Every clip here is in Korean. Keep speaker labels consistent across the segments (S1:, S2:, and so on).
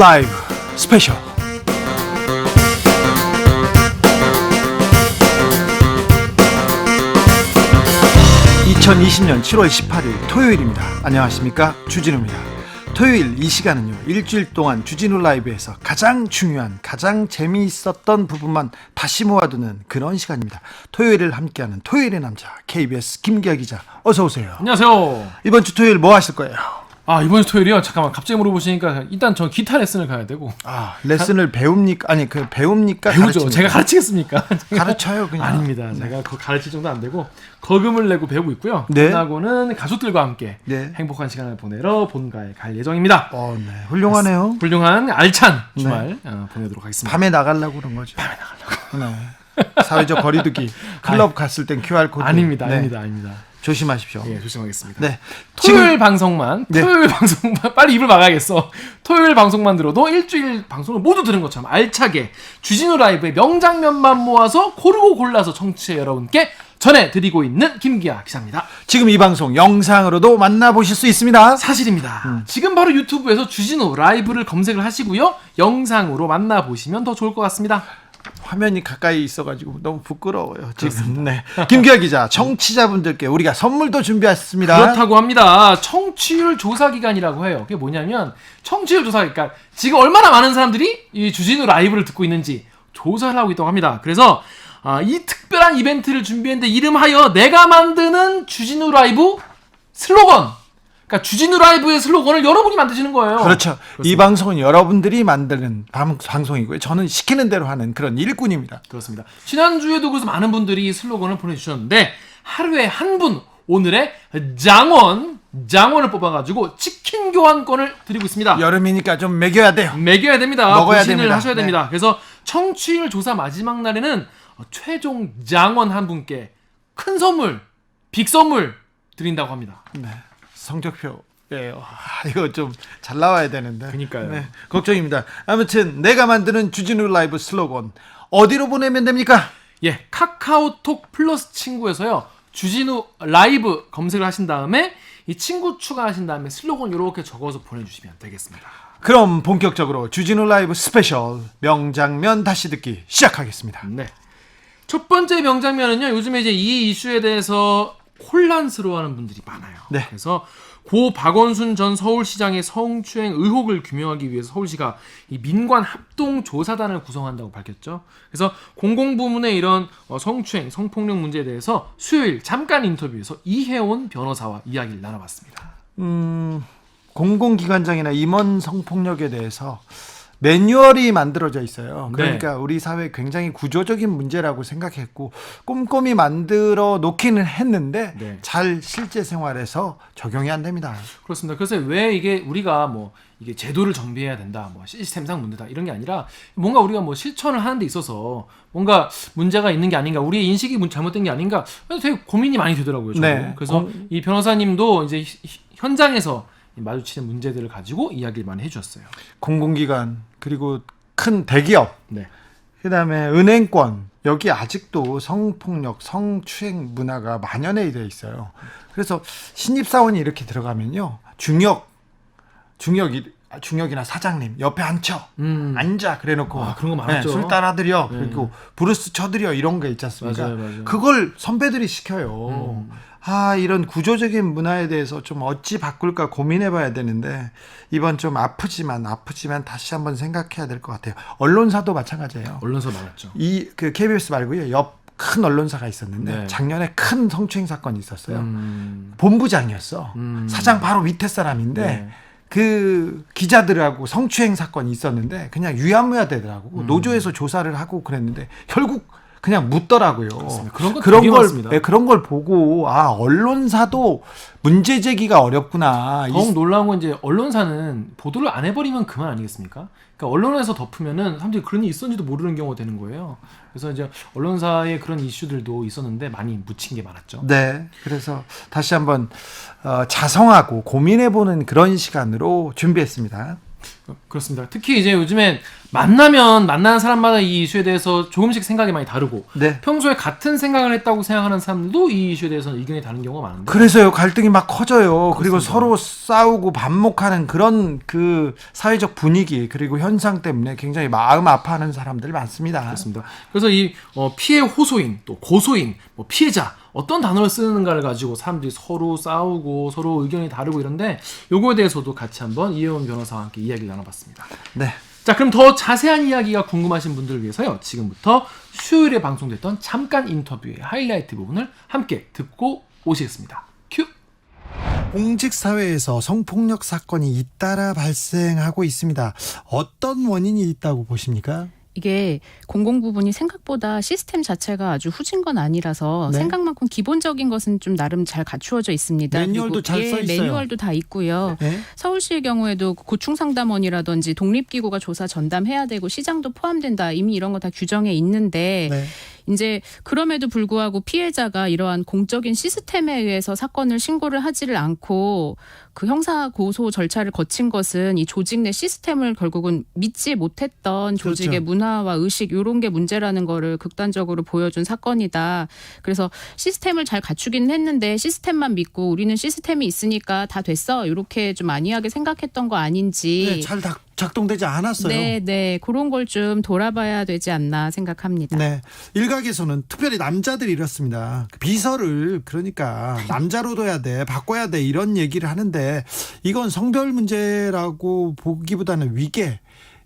S1: 라이브 스페셜. 2020년 7월 18일 토요일입니다. 안녕하십니까, 주진우입니다. 토요일 이 시간은요, 일주일 동안 주진우 라이브에서 가장 중요한, 가장 재미있었던 부분만 다시 모아두는 그런 시간입니다. 토요일을 함께하는 토요일의 남자, KBS 김기아 기자, 어서 오세요.
S2: 안녕하세요.
S1: 이번 주 토요일 뭐 하실 거예요?
S2: 이번 주 토요일이요? 잠깐만, 갑자기 물어보시니까 일단 저 기타 레슨을 가야 되고.
S1: 레슨을 배웁니까? 아니, 배웁니까?
S2: 배우죠.
S1: 가르칩니까?
S2: 제가 가르치겠습니까?
S1: 가르쳐요, 그냥.
S2: 아닙니다. 제가 그거 가르칠 정도 안 되고 거금을 내고 배우고 있고요.
S1: 네.
S2: 끝나고는 가족들과 함께
S1: 네.
S2: 행복한 시간을 보내러 본가에 갈 예정입니다.
S1: 네. 훌륭하네요.
S2: 훌륭한 알찬 주말 보내도록 하겠습니다.
S1: 밤에 나가려고 그런 거죠.
S2: 밤에 나가려고.
S1: 네. 사회적 거리두기. 클럽 갔을 땐 QR코드.
S2: 아닙니다.
S1: 네.
S2: 아닙니다.
S1: 조심하십시오.
S2: 예, 조심하겠습니다.
S1: 네.
S2: 토요일 방송만 빨리 입을 막아야겠어. 토요일 방송만 들어도 일주일 방송을 모두 들은 것처럼 알차게 주진우 라이브의 명장면만 모아서 고르고 골라서 청취자 여러분께 전해드리고 있는 김기아 기자입니다.
S1: 지금 이 방송 영상으로도 만나보실 수 있습니다.
S2: 사실입니다. 지금 바로 유튜브에서 주진우 라이브를 검색을 하시고요, 영상으로 만나보시면 더 좋을 것 같습니다.
S1: 화면이 가까이 있어가지고 너무 부끄러워요 지금. 네. 김기아 기자, 청취자분들께 우리가 선물도 준비했습니다.
S2: 그렇다고 합니다. 청취율 조사 기간이라고 해요. 그게 뭐냐면 청취율 조사, 그러니까 지금 얼마나 많은 사람들이 이 주진우 라이브를 듣고 있는지 조사를 하고 있다고 합니다. 그래서 이 특별한 이벤트를 준비했는데, 이름하여 내가 만드는 주진우 라이브 슬로건. 그러니까 주진우 라이브의 슬로건을 여러분이 만드시는 거예요.
S1: 그렇죠.
S2: 그렇습니다.
S1: 이 방송은 여러분들이 만드는 방송이고요. 저는 시키는 대로 하는 그런 일꾼입니다.
S2: 그렇습니다. 지난주에도 그래서 많은 분들이 이 슬로건을 보내주셨는데, 하루에 한 분, 오늘의 장원을 뽑아가지고 치킨 교환권을 드리고 있습니다.
S1: 여름이니까 좀 먹여야 돼요.
S2: 먹여야 됩니다.
S1: 먹어야
S2: 고신을
S1: 됩니다.
S2: 하셔야 됩니다. 그래서 청취율 조사 마지막 날에는 최종 장원 한 분께 큰 선물, 빅 선물 드린다고 합니다.
S1: 네. 성적표예요. 이거 좀 잘 나와야 되는데.
S2: 그러니까요.
S1: 네, 걱정입니다. 아무튼 내가 만드는 주진우 라이브 슬로건 어디로 보내면 됩니까?
S2: 예, 카카오톡 플러스 친구에서요, 주진우 라이브 검색을 하신 다음에 이 친구 추가하신 다음에 슬로건 이렇게 적어서 보내주시면 되겠습니다.
S1: 그럼 본격적으로 주진우 라이브 스페셜 명장면 다시 듣기 시작하겠습니다.
S2: 네. 첫 번째 명장면은요, 요즘에 이제 이 이슈에 대해서 혼란스러워하는 분들이 많아요.
S1: 네.
S2: 그래서 고 박원순 전 서울시장의 성추행 의혹을 규명하기 위해서 서울시가 이 민관 합동조사단을 구성한다고 밝혔죠. 그래서 공공부문의 이런 성추행, 성폭력 문제에 대해서 수요일 잠깐 인터뷰에서 이혜원 변호사와 이야기를 나눠봤습니다.
S1: 공공기관장이나 임원 성폭력에 대해서 매뉴얼이 만들어져 있어요. 그러니까 우리 사회 굉장히 구조적인 문제라고 생각했고 꼼꼼히 만들어 놓기는 했는데 잘 실제 생활에서 적용이 안 됩니다.
S2: 그렇습니다. 그래서 왜 이게 우리가 이게 제도를 정비해야 된다, 시스템상 문제다, 이런 게 아니라 뭔가 우리가 실천을 하는 데 있어서 뭔가 문제가 있는 게 아닌가, 우리의 인식이 잘못된 게 아닌가, 되게 고민이 많이 되더라고요. 저도.
S1: 네.
S2: 그래서 이 변호사님도 이제 현장에서 마주치는 문제들을 가지고 이야기를 많이 해주셨어요.
S1: 공공기관, 그리고 큰 대기업, 그다음에 은행권, 여기 아직도 성폭력, 성추행 문화가 만연해 돼 있어요. 그래서 신입사원이 이렇게 들어가면요, 중역이나 사장님 옆에 앉아 그래놓고
S2: 그런 거 많았죠.
S1: 술 따라드려, 그리고 브루스 쳐드려, 이런 게 있지 않습니까?
S2: 맞아요.
S1: 그걸 선배들이 시켜요. 이런 구조적인 문화에 대해서 좀 어찌 바꿀까 고민해봐야 되는데, 이번 좀 아프지만 다시 한번 생각해야 될 것 같아요. 언론사도 마찬가지예요.
S2: 언론사 많았죠.
S1: 그 KBS 말고요, 옆 큰 언론사가 있었는데 작년에 큰 성추행 사건이 있었어요. 본부장이었어. 사장 바로 밑에 사람인데 그 기자들하고 성추행 사건이 있었는데 그냥 유야무야 되더라고. 노조에서 조사를 하고 그랬는데 결국 그냥 묻더라고요. 그런 걸 보고 언론사도 문제 제기가 어렵구나.
S2: 더욱 놀라운 건 이제 언론사는 보도를 안 해버리면 그만 아니겠습니까? 그러니까 언론에서 덮으면은 사람들이 그런 일이 있었는지도 모르는 경우가 되는 거예요. 그래서 이제 언론사의 그런 이슈들도 있었는데 많이 묻힌 게 많았죠.
S1: 네, 그래서 다시 한번 자성하고 고민해보는 그런 시간으로 준비했습니다.
S2: 그렇습니다. 특히 이제 요즘엔 만나는 사람마다 이 이슈에 대해서 조금씩 생각이 많이 다르고
S1: 네.
S2: 평소에 같은 생각을 했다고 생각하는 사람들도 이 이슈에 대해서는 의견이 다른 경우가 많은데
S1: 그래서요 갈등이 막 커져요. 그리고
S2: 그렇습니다.
S1: 서로 싸우고 반목하는 그런 그 사회적 분위기 그리고 현상 때문에 굉장히 마음 아파하는 사람들 많습니다.
S2: 그렇습니다. 그래서 이 피해 호소인 또 고소인 뭐 피해자 어떤 단어를 쓰는가를 가지고 사람들이 서로 싸우고 서로 의견이 다르고 이런데 요거에 대해서도 같이 한번 이혜원 변호사와 함께 이야기를 나눠봤습니다.
S1: 네.
S2: 자, 그럼 더 자세한 이야기가 궁금하신 분들을 위해서요. 지금부터 수요일에 방송됐던 잠깐 인터뷰의 하이라이트 부분을 함께 듣고 오시겠습니다. 큐!
S1: 공직사회에서 성폭력 사건이 잇따라 발생하고 있습니다. 어떤 원인이 있다고 보십니까?
S3: 이게 공공 부분이 생각보다 시스템 자체가 아주 후진 건 아니라서
S1: 네.
S3: 생각만큼 기본적인 것은 좀 나름 잘 갖추어져 있습니다.
S1: 매뉴얼도
S3: 그리고
S1: 잘 써 있어요.
S3: 매뉴얼도 다 있고요.
S1: 네.
S3: 서울시의 경우에도 고충상담원이라든지 독립기구가 조사 전담해야 되고 시장도 포함된다. 이미 이런 거 다 규정에 있는데
S1: 네.
S3: 이제 그럼에도 불구하고 피해자가 이러한 공적인 시스템에 의해서 사건을 신고를 하지를 않고 그 형사 고소 절차를 거친 것은 이 조직 내 시스템을 결국은 믿지 못했던 조직의
S1: 그렇죠.
S3: 문화와 의식 이런 게 문제라는 거를 극단적으로 보여준 사건이다. 그래서 시스템을 잘 갖추기는 했는데 시스템만 믿고 우리는 시스템이 있으니까 다 됐어. 이렇게 좀 안이하게 생각했던 거 아닌지.
S1: 네, 잘 작동되지 않았어요.
S3: 네. 그런 걸 좀 돌아봐야 되지 않나 생각합니다.
S1: 네. 일각에서는 특별히 남자들이 이렇습니다. 비서를 그러니까 남자로 둬야 돼, 바꿔야 돼 이런 얘기를 하는데 이건 성별 문제라고 보기보다는 위계,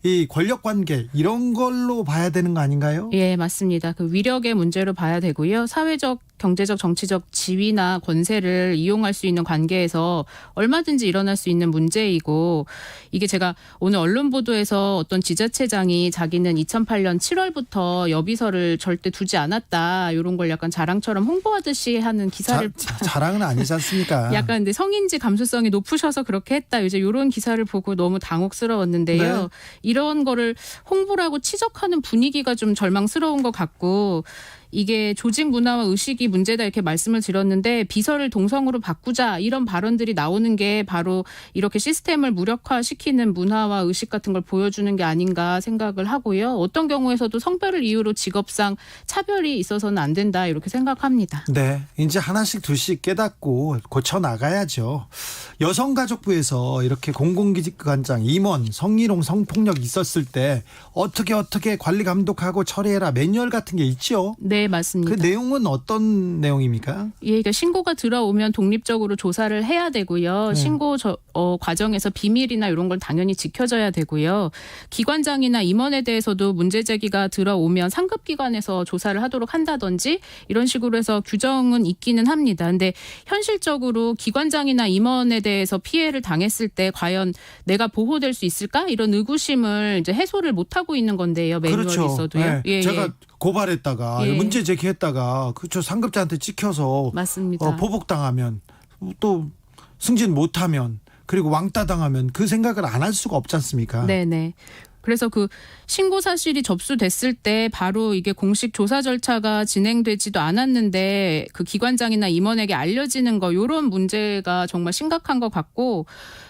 S1: 이 권력 관계 이런 걸로 봐야 되는 거 아닌가요?
S3: 예, 맞습니다. 그 위력의 문제로 봐야 되고요. 사회적, 경제적, 정치적 지위나 권세를 이용할 수 있는 관계에서 얼마든지 일어날 수 있는 문제이고 이게 제가 오늘 언론 보도에서 어떤 지자체장이 자기는 2008년 7월부터 여비서를 절대 두지 않았다. 이런 걸 약간 자랑처럼 홍보하듯이 하는 기사를
S1: 자랑은 아니지 않습니까?
S3: 약간 근데 성인지 감수성이 높으셔서 그렇게 했다. 이제 이런 기사를 보고 너무 당혹스러웠는데요.
S1: 네.
S3: 이런 거를 홍보라고 치적하는 분위기가 좀 절망스러운 것 같고 이게 조직 문화와 의식이 문제다 이렇게 말씀을 드렸는데 비서를 동성으로 바꾸자 이런 발언들이 나오는 게 바로 이렇게 시스템을 무력화시키는 문화와 의식 같은 걸 보여주는 게 아닌가 생각을 하고요. 어떤 경우에서도 성별을 이유로 직업상 차별이 있어서는 안 된다 이렇게 생각합니다.
S1: 네, 이제 하나씩 둘씩 깨닫고 고쳐 나가야죠. 여성가족부에서 이렇게 공공기관장, 임원, 성희롱, 성폭력 있었을 때 어떻게 관리 감독하고 처리해라 매뉴얼 같은 게 있죠.
S3: 네, 맞습니다.
S1: 그 내용은 어떤 내용입니까?
S3: 예, 그러니까 신고가 들어오면 독립적으로 조사를 해야 되고요. 신고 과정에서 비밀이나 이런 걸 당연히 지켜져야 되고요. 기관장이나 임원에 대해서도 문제 제기가 들어오면 상급 기관에서 조사를 하도록 한다든지 이런 식으로 해서 규정은 있기는 합니다. 근데 현실적으로 기관장이나 임원에 대해서 피해를 당했을 때 과연 내가 보호될 수 있을까? 이런 의구심을 이제 해소를 못 하고 있는 건데요. 매뉴얼이
S1: 그렇죠.
S3: 있어도요.
S1: 네. 제가 고발했다가
S3: 예.
S1: 문제 제기했다가 그저 상급자한테 찍혀서
S3: 맞습니다.
S1: 보복당하면 또 승진 못하면 그리고 왕따 당하면 그 생각을 안 할 수가 없지 않습니까?
S3: 네네. 그래서 그 신고 사실이 접수됐을 때 바로 이게 공식 조사 절차가 진행되지도 않았는데 그 기관장이나 임원에게 알려지는 거 이런 문제가 정말 심각한 것 같고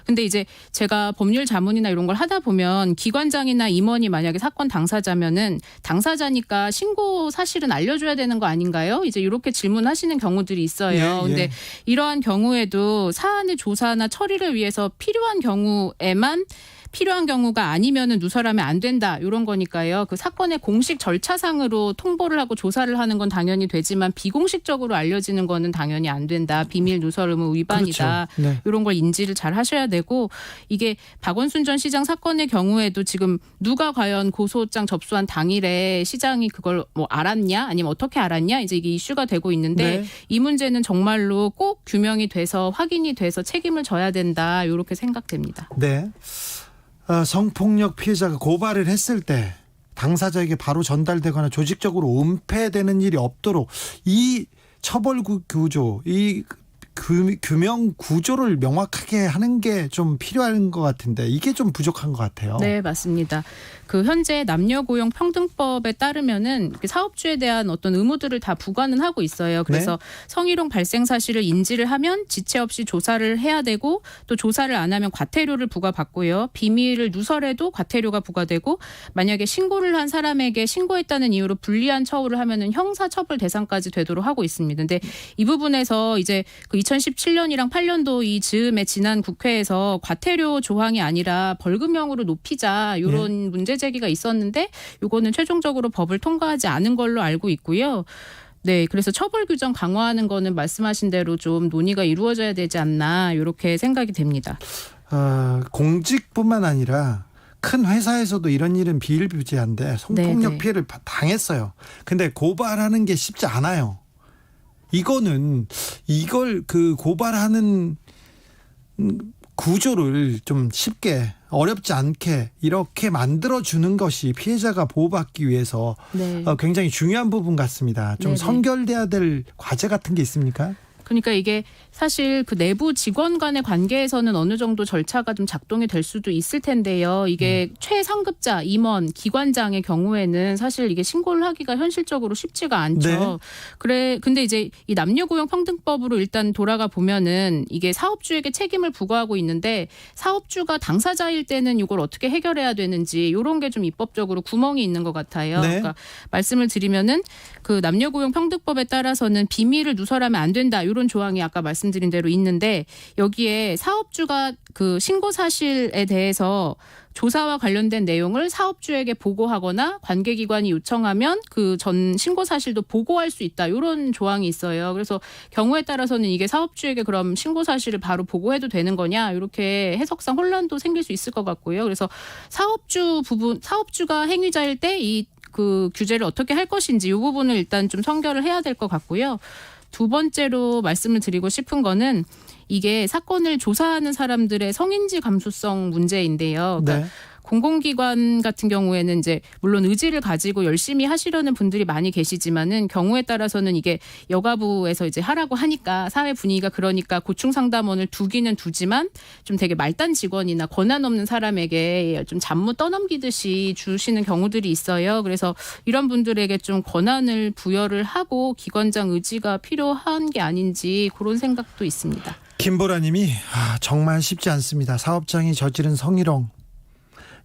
S3: 근데 이제 제가 법률 자문이나 이런 걸 하다 보면 기관장이나 임원이 만약에 사건 당사자면은 당사자니까 신고 사실은 알려줘야 되는 거 아닌가요? 이제 이렇게 질문하시는 경우들이 있어요.
S1: 예, 예.
S3: 근데 이러한 경우에도 사안의 조사나 처리를 위해서 필요한 경우가 아니면은 누설하면 안 된다 이런 거니까요. 그 사건의 공식 절차상으로 통보를 하고 조사를 하는 건 당연히 되지만 비공식적으로 알려지는 거는 당연히 안 된다. 비밀 누설 의무 위반이다.
S1: 그렇죠. 네.
S3: 이런 걸 인지를 잘 하셔야 되고 이게 박원순 전 시장 사건의 경우에도 지금 누가 과연 고소장 접수한 당일에 시장이 그걸 뭐 알았냐 아니면 어떻게 알았냐 이제 이게 이슈가 되고 있는데
S1: 네.
S3: 이 문제는 정말로 꼭 규명이 돼서 확인이 돼서 책임을 져야 된다 이렇게 생각됩니다.
S1: 네. 성폭력 피해자가 고발을 했을 때 당사자에게 바로 전달되거나 조직적으로 은폐되는 일이 없도록 이 처벌 구조, 이 규명 구조를 명확하게 하는 게 좀 필요한 것 같은데 이게 좀 부족한 것 같아요.
S3: 네, 맞습니다. 그 현재 남녀고용 평등법에 따르면은 사업주에 대한 어떤 의무들을 다 부과는 하고 있어요. 그래서 성희롱 발생 사실을 인지를 하면 지체 없이 조사를 해야 되고 또 조사를 안 하면 과태료를 부과받고요. 비밀을 누설해도 과태료가 부과되고 만약에 신고를 한 사람에게 신고했다는 이유로 불리한 처우를 하면은 형사처벌 대상까지 되도록 하고 있습니다. 근데 이 부분에서 이제 그 2017년이랑 8년도 이 즈음에 지난 국회에서 과태료 조항이 아니라 벌금형으로 높이자 이런 문제 제기가 있었는데 이거는 최종적으로 법을 통과하지 않은 걸로 알고 있고요. 네, 그래서 처벌 규정 강화하는 거는 말씀하신 대로 좀 논의가 이루어져야 되지 않나 이렇게 생각이 됩니다.
S1: 공직뿐만 아니라 큰 회사에서도 이런 일은 비일비재한데 성폭력
S3: 네네.
S1: 피해를 당했어요. 근데 고발하는 게 쉽지 않아요. 이걸 그 고발하는 구조를 좀 쉽게 어렵지 않게 이렇게 만들어주는 것이 피해자가 보호받기 위해서
S3: 네.
S1: 굉장히 중요한 부분 같습니다. 좀
S3: 네네.
S1: 선결돼야 될 과제 같은 게 있습니까?
S3: 그러니까 이게 사실 그 내부 직원 간의 관계에서는 어느 정도 절차가 좀 작동이 될 수도 있을 텐데요. 이게 최상급자, 임원, 기관장의 경우에는 사실 이게 신고를 하기가 현실적으로 쉽지가 않죠.
S1: 네.
S3: 근데 이제 이 남녀고용평등법으로 일단 돌아가 보면은 이게 사업주에게 책임을 부과하고 있는데 사업주가 당사자일 때는 이걸 어떻게 해결해야 되는지 이런 게 좀 입법적으로 구멍이 있는 것 같아요.
S1: 네.
S3: 그러니까 말씀을 드리면은 그 남녀고용평등법에 따라서는 비밀을 누설하면 안 된다. 이런 조항이 아까 말씀드린 대로 있는데 여기에 사업주가 그 신고 사실에 대해서 조사와 관련된 내용을 사업주에게 보고하거나 관계기관이 요청하면 그 전 신고 사실도 보고할 수 있다. 이런 조항이 있어요. 그래서 경우에 따라서는 이게 사업주에게 그럼 신고 사실을 바로 보고해도 되는 거냐 이렇게 해석상 혼란도 생길 수 있을 것 같고요. 그래서 사업주가 행위자일 때 이 그 규제를 어떻게 할 것인지 이 부분을 일단 좀 선결을 해야 될 것 같고요. 두 번째로 말씀을 드리고 싶은 거는 이게 사건을 조사하는 사람들의 성인지 감수성 문제인데요. 그러니까
S1: 네.
S3: 공공기관 같은 경우에는 이제 물론 의지를 가지고 열심히 하시려는 분들이 많이 계시지만은 경우에 따라서는 이게 여가부에서 이제 하라고 하니까 사회 분위기가 그러니까 고충상담원을 두기는 두지만 좀 되게 말단 직원이나 권한 없는 사람에게 좀 잡무 떠넘기듯이 주시는 경우들이 있어요. 그래서 이런 분들에게 좀 권한을 부여를 하고 기관장 의지가 필요한 게 아닌지 그런 생각도 있습니다.
S1: 김보라님이 정말 쉽지 않습니다. 사업장이 저지른 성희롱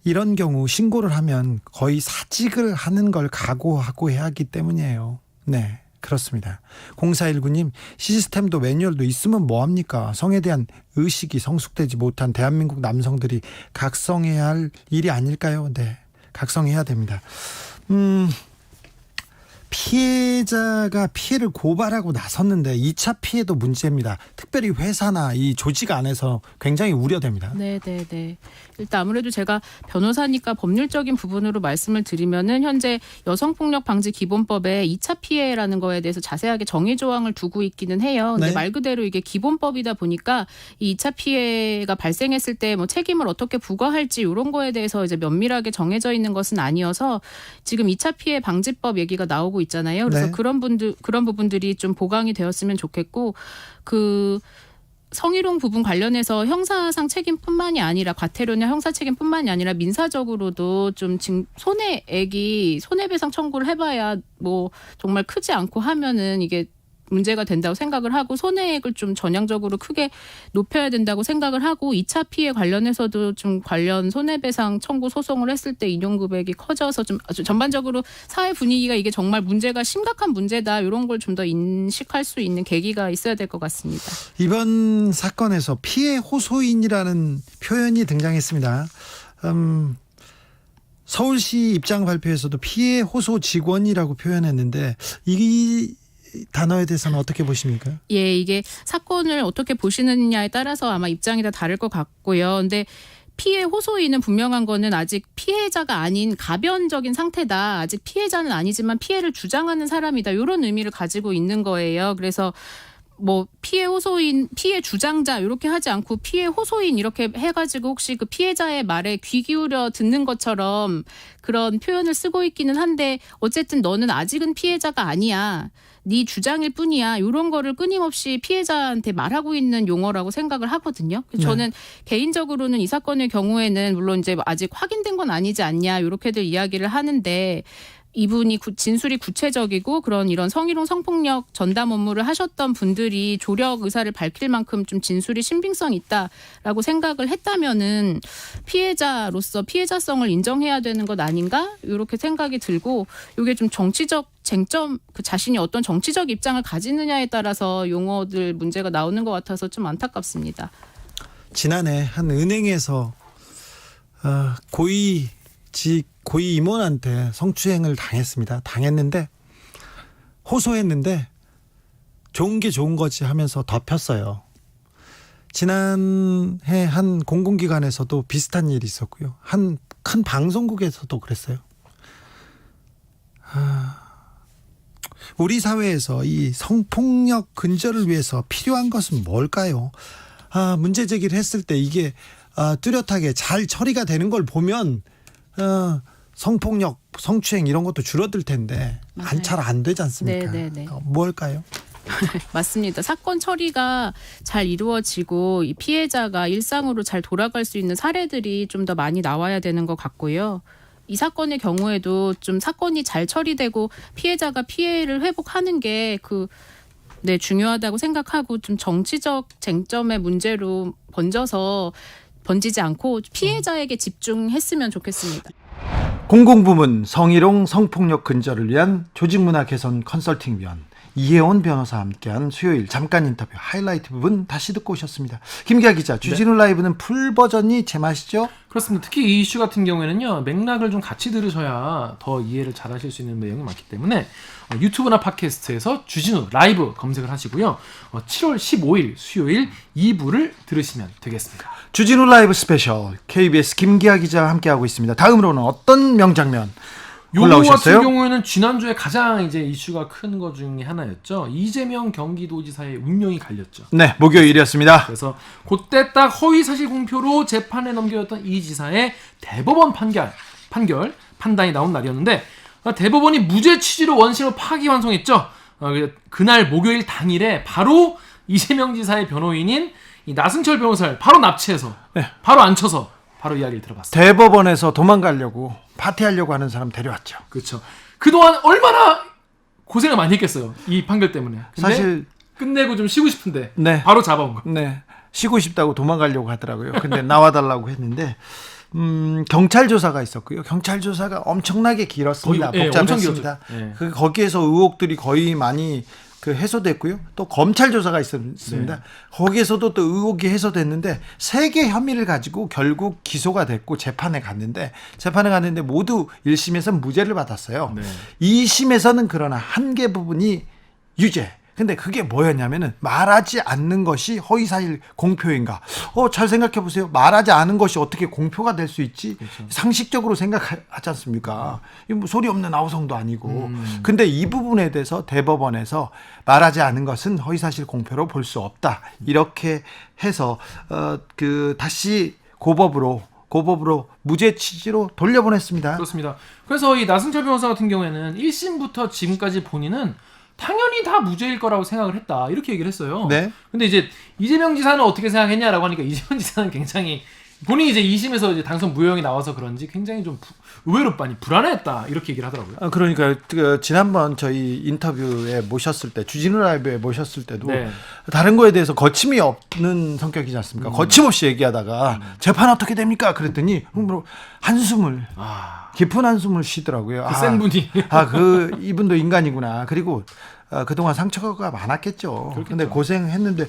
S1: 이런 경우 신고를 하면 거의 사직을 하는 걸 각오하고 해야 하기 때문이에요. 네, 그렇습니다. 0419님 시스템도 매뉴얼도 있으면 뭐합니까? 성에 대한 의식이 성숙되지 못한 대한민국 남성들이 각성해야 할 일이 아닐까요? 네, 각성해야 됩니다. 피해자가 피해를 고발하고 나섰는데 2차 피해도 문제입니다. 특별히 회사나 이 조직 안에서 굉장히 우려됩니다.
S3: 네. 일단 아무래도 제가 변호사니까 법률적인 부분으로 말씀을 드리면은 현재 여성폭력 방지 기본법에 2차 피해라는 거에 대해서 자세하게 정의 조항을 두고 있기는 해요. 근데
S1: 네.
S3: 말 그대로 이게 기본법이다 보니까 이 2차 피해가 발생했을 때 뭐 책임을 어떻게 부과할지 이런 거에 대해서 이제 면밀하게 정해져 있는 것은 아니어서 지금 2차 피해 방지법 얘기가 나오고 있잖아요. 그래서
S1: 네.
S3: 그런 부분들이 좀 보강이 되었으면 좋겠고 성희롱 부분 관련해서 형사상 책임뿐만이 아니라 과태료나 형사 책임뿐만이 아니라 민사적으로도 좀 손해액이 손해배상 청구를 해봐야 뭐 정말 크지 않고 하면은 이게 문제가 된다고 생각을 하고 손해액을 좀 전향적으로 크게 높여야 된다고 생각을 하고 2차 피해 관련해서도 좀 관련 손해배상 청구 소송을 했을 때 인용금액이 커져서 좀 전반적으로 사회 분위기가 이게 정말 문제가 심각한 문제다 이런 걸 좀 더 인식할 수 있는 계기가 있어야 될 것 같습니다.
S1: 이번 사건에서 피해 호소인이라는 표현이 등장했습니다. 서울시 입장 발표에서도 피해 호소 직원이라고 표현했는데 이 단어에 대해서는 어떻게 보십니까?
S3: 예, 이게 사건을 어떻게 보시느냐에 따라서 아마 입장이 다 다를 것 같고요. 근데 피해 호소인은 분명한 거는 아직 피해자가 아닌 가변적인 상태다. 아직 피해자는 아니지만 피해를 주장하는 사람이다. 이런 의미를 가지고 있는 거예요. 그래서 뭐 피해 호소인, 피해 주장자 이렇게 하지 않고 피해 호소인 이렇게 해가지고 혹시 그 피해자의 말에 귀 기울여 듣는 것처럼 그런 표현을 쓰고 있기는 한데 어쨌든 너는 아직은 피해자가 아니야. 네 주장일 뿐이야. 이런 거를 끊임없이 피해자한테 말하고 있는 용어라고 생각을 하거든요. 저는 개인적으로는 이 사건의 경우에는 물론 이제 아직 확인된 건 아니지 않냐 이렇게들 이야기를 하는데 이분이 진술이 구체적이고 그런 이런 성희롱 성폭력 전담 업무를 하셨던 분들이 조력 의사를 밝힐 만큼 좀 진술이 신빙성 있다라고 생각을 했다면은 피해자로서 피해자성을 인정해야 되는 것 아닌가 이렇게 생각이 들고 이게 좀 정치적 쟁점 그 자신이 어떤 정치적 입장을 가지느냐에 따라서 용어들 문제가 나오는 것 같아서 좀 안타깝습니다.
S1: 지난해 한 은행에서 고위 임원한테 성추행을 당했는데 호소했는데 좋은 게 좋은 거지 하면서 덮였어요. 지난해 한 공공기관에서도 비슷한 일이 있었고요. 한 큰 방송국에서도 그랬어요. 우리 사회에서 이 성폭력 근절을 위해서 필요한 것은 뭘까요? 문제 제기를 했을 때 이게 뚜렷하게 잘 처리가 되는 걸 보면 성폭력, 성추행 이런 것도 줄어들 텐데 잘 안 되지 않습니까?
S3: 네네네.
S1: 뭘까요?
S3: 맞습니다. 사건 처리가 잘 이루어지고 이 피해자가 일상으로 잘 돌아갈 수 있는 사례들이 좀 더 많이 나와야 되는 것 같고요. 이 사건의 경우에도 좀 사건이 잘 처리되고 피해자가 피해를 회복하는 게 중요하다고 생각하고 좀 정치적 쟁점의 문제로 번지지 않고 피해자에게 집중했으면 좋겠습니다.
S1: 공공부문 성희롱 성폭력 근절을 위한 조직문화 개선 컨설팅위원 이혜원 변호사와 함께한 수요일 잠깐 인터뷰 하이라이트 부분 다시 듣고 오셨습니다. 김기아 기자, 주진우 라이브는 풀 버전이 제맛이죠?
S2: 그렇습니다. 특히 이 이슈 같은 경우에는요, 맥락을 좀 같이 들으셔야 더 이해를 잘 하실 수 있는 내용이 많기 때문에 유튜브나 팟캐스트에서 주진우 라이브 검색을 하시고요. 7월 15일 수요일 2부를 들으시면 되겠습니다.
S1: 주진우 라이브 스페셜 KBS 김기아 기자와 함께하고 있습니다. 다음으로는 어떤 명장면 올라오셨어요?
S2: 같은 경우에는 지난주에 가장 이제 이슈가 큰 것 중에 하나였죠. 이재명 경기도지사의 운명이 갈렸죠.
S1: 네, 목요일이었습니다.
S2: 그래서 그때 딱 허위사실 공표로 재판에 넘겨졌던 이 지사의 대법원 판단이 나온 날이었는데 대법원이 무죄 취지로 원심을 파기환송했죠. 그날 목요일 당일에 바로 이재명 지사의 변호인인 이 나승철 변호사를 바로 납치해서 바로 앉혀서 바로 이야기를 들어봤습니다.
S1: 대법원에서 도망가려고 파티하려고 하는 사람 데려왔죠.
S2: 그렇죠. 그동안 얼마나 고생을 많이 했겠어요. 이 판결 때문에. 근데
S1: 사실
S2: 끝내고 좀 쉬고 싶은데
S1: 네.
S2: 바로 잡아온 거.
S1: 네. 쉬고 싶다고 도망가려고 하더라고요. 근데 나와달라고 했는데 경찰 조사가 있었고요. 경찰 조사가 엄청나게 길었습니다. 복잡했습니다. 거기에서 의혹들이 거의 많이 해소됐고요. 또 검찰 조사가 있었습니다. 네. 거기에서도 또 의혹이 해소됐는데 3개 혐의를 가지고 결국 기소가 됐고 재판에 갔는데 모두 1심에서 무죄를 받았어요. 네. 2심에서는 그러나 한 개 부분이 유죄. 근데 그게 뭐였냐면은 말하지 않는 것이 허위사실 공표인가? 잘 생각해 보세요. 말하지 않은 것이 어떻게 공표가 될 수 있지? 그렇죠. 상식적으로 생각하지 않습니까? 뭐 소리 없는 아우성도 아니고. 근데 이 부분에 대해서 대법원에서 말하지 않은 것은 허위사실 공표로 볼 수 없다. 이렇게 해서 다시 고법으로 무죄 취지로 돌려보냈습니다.
S2: 그렇습니다. 그래서 이 나승철 변호사 같은 경우에는 1심부터 지금까지 본인은 당연히 다 무죄일 거라고 생각을 했다. 이렇게 얘기를 했어요. 네. 근데 이제 이재명 지사는 어떻게 생각했냐라고 하니까 이재명 지사는 굉장히 본인이 이제 2심에서 이제 당선 무효형이 나와서 그런지 굉장히 좀 의외로 많이 불안해했다. 이렇게 얘기를 하더라고요.
S1: 그러니까 지난번 저희 인터뷰에 모셨을 때 주진우 라이브에 모셨을 때도 다른 거에 대해서 거침이 없는 성격이지 않습니까? 거침없이 얘기하다가 재판 어떻게 됩니까? 그랬더니 한숨을 깊은 한숨을 쉬더라고요.
S2: 센 분이.
S1: 이분도 인간이구나. 그리고 그동안 상처가 많았겠죠. 그런데 고생했는데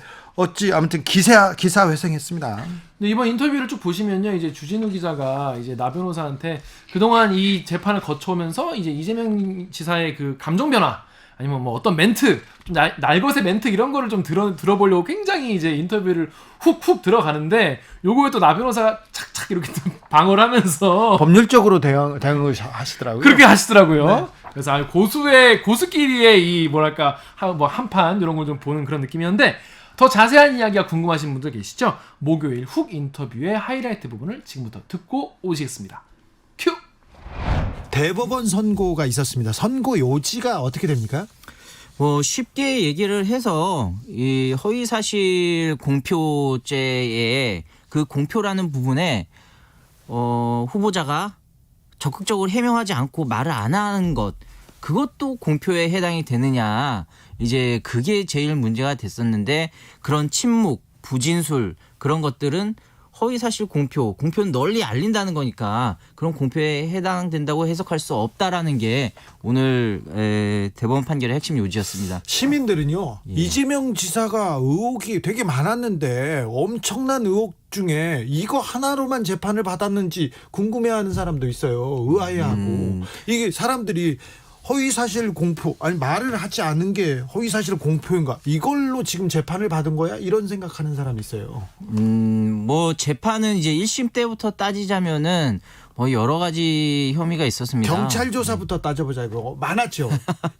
S1: 아무튼 기사 회생했습니다.
S2: 근데 이번 인터뷰를 쭉 보시면요, 이제 주진우 기자가 이제 나 변호사한테 그동안 이 재판을 거쳐오면서 이제 이재명 지사의 그 감정 변화 아니면 뭐 어떤 멘트, 좀 날것의 멘트 이런 거를 좀 들어보려고 굉장히 이제 인터뷰를 훅훅 들어가는데 요거에 또 나 변호사가 착착 이렇게 방어를 하면서
S1: 법률적으로 대응을 하시더라고요.
S2: 그렇게 하시더라고요. 네. 그래서 고수끼리의 이 뭐랄까 한판 이런 걸 좀 보는 그런 느낌이었는데 더 자세한 이야기가 궁금하신 분들 계시죠? 목요일 훅 인터뷰의 하이라이트 부분을 지금부터 듣고 오시겠습니다. 큐!
S1: 대법원 선고가 있었습니다. 선고 요지가 어떻게 됩니까?
S4: 뭐 쉽게 얘기를 해서 이 허위사실 공표죄의 그 공표라는 부분에 후보자가 적극적으로 해명하지 않고 말을 안 하는 것, 그것도 공표에 해당이 되느냐, 이제 그게 제일 문제가 됐었는데, 그런 침묵, 부진술 그런 것들은 허위사실 공표는 널리 알린다는 거니까 그런 공표에 해당된다고 해석할 수 없다라는 게 오늘 대법원 판결의 핵심 요지였습니다.
S1: 시민들은요,
S4: 예.
S1: 이재명 지사가 의혹이 되게 많았는데 엄청난 의혹 중에 이거 하나로만 재판을 받았는지 궁금해하는 사람도 있어요. 의아해하고. 이게 사람들이 허위사실 공표, 아니 말을 하지 않은 게 허위사실 공표인가, 이걸로 지금 재판을 받은 거야, 이런 생각하는 사람이 있어요.
S4: 뭐 재판은 이제 1심 때부터 따지자면은 뭐 여러 가지 혐의가 있었습니다.
S1: 경찰 조사부터 따져보자. 이거 많았죠.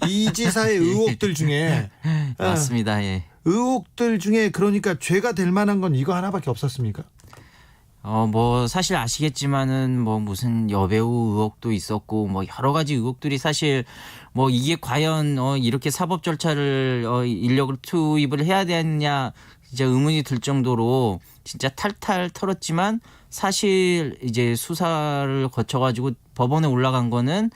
S1: 이 지사의 의혹들 중에.
S4: 맞습니다. 예.
S1: 의혹들 중에 그러니까 죄가 될 만한 건 이거 하나밖에 없었습니까?
S4: 뭐 사실 아시겠지만은 뭐 무슨 여배우 의혹도 있었고 뭐 여러 가지 의혹들이 사실 뭐 이게 과연 이렇게 사법 절차를 인력을 투입을 해야 되느냐 진짜 의문이 들 정도로 진짜 탈탈 털었지만, 사실 이제 수사를 거쳐가지고 법원에 올라간 거는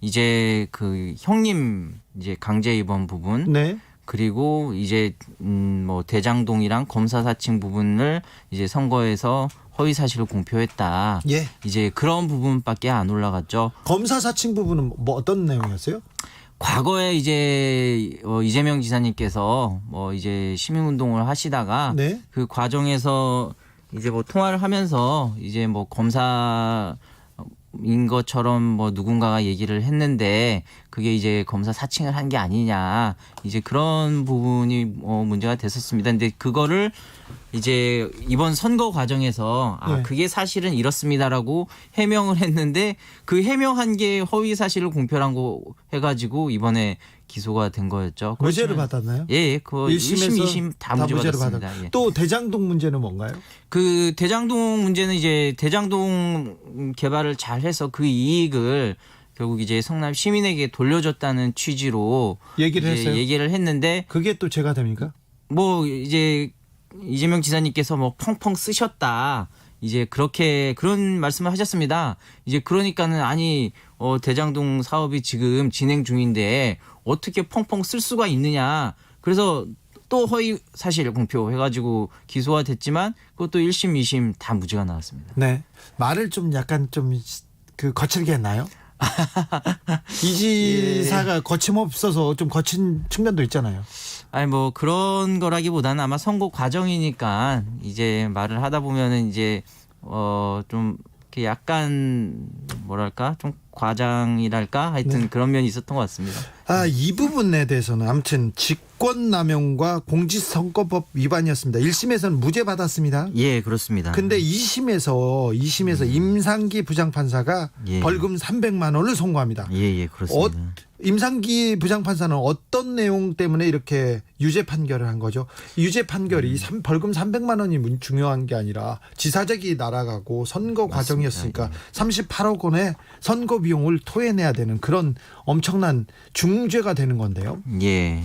S4: 이제 그 형님 이제 강제 입원 부분,
S1: 네.
S4: 그리고 이제 뭐 대장동이랑 검사 사칭 부분을 이제 선거에서 허위 사실을 공표했다.
S1: 예.
S4: 이제 그런 부분밖에 안 올라갔죠.
S1: 검사 사칭 부분은 뭐 어떤 내용이었어요?
S4: 과거에 이제 이재명 지사님께서 뭐 이제 시민운동을 하시다가
S1: 네.
S4: 그 과정에서 이제 뭐 통화를 하면서 이제 뭐 검사인 것처럼 뭐 누군가가 얘기를 했는데 그게 이제 검사 사칭을 한 게 아니냐, 이제 그런 부분이 문제가 됐었습니다. 근데 그거를 이제 이번 선거 과정에서
S1: 네.
S4: 그게 사실은 이렇습니다라고 해명을 했는데, 그 해명한 게 허위 사실을 공표한 거 해가지고 이번에 기소가 된 거였죠.
S1: 무죄를 받았나요?
S4: 예, 그 1심, 2심 다 무죄가 됐습니다. 예.
S1: 또 대장동 문제는 뭔가요?
S4: 그 대장동 문제는 이제 대장동 개발을 잘 해서 그 이익을 결국 이제 성남 시민에게 돌려줬다는 취지로
S1: 얘기를
S4: 이제
S1: 했어요?
S4: 얘기를 했는데,
S1: 그게 또 죄가 됩니까?
S4: 뭐 이제 이재명 지사님께서 뭐 펑펑 쓰셨다, 이제 그런 말씀을 하셨습니다. 이제 그러니까는 아니 대장동 사업이 지금 진행 중인데 어떻게 펑펑 쓸 수가 있느냐. 그래서 또 허위 사실 공표 해가지고 기소가 됐지만 그것도 1심, 2심 다 무죄가 나왔습니다.
S1: 네. 말을 좀 약간 좀 그 거칠게 했나요? 이 지사가 거침없어서 좀 거친 측면도 있잖아요.
S4: 아니 뭐 그런 거라기보다는 아마 선거 과정이니까 이제 말을 하다 보면은 이제 좀 이렇게 약간 뭐랄까 좀 과장이랄까 하여튼
S1: 네.
S4: 그런 면이 있었던 것 같습니다.
S1: 이 부분에 대해서는 아무튼 직권남용과 공직선거법 위반이었습니다. 1심에서는 무죄 받았습니다.
S4: 예, 그렇습니다.
S1: 근데 2심에서 임상기 부장판사가
S4: 예.
S1: 벌금 300만 원을 선고합니다.
S4: 예, 그렇습니다.
S1: 임상기 부장판사는 어떤 내용 때문에 이렇게 유죄 판결을 한 거죠? 유죄 판결이 벌금 300만 원이 중요한 게 아니라 지사직이 날아가고 선거
S4: 맞습니다.
S1: 과정이었으니까
S4: 예.
S1: 38억 원의 선거 비용을 토해내야 되는 그런 엄청난 중죄가 되는 건데요.
S4: 예.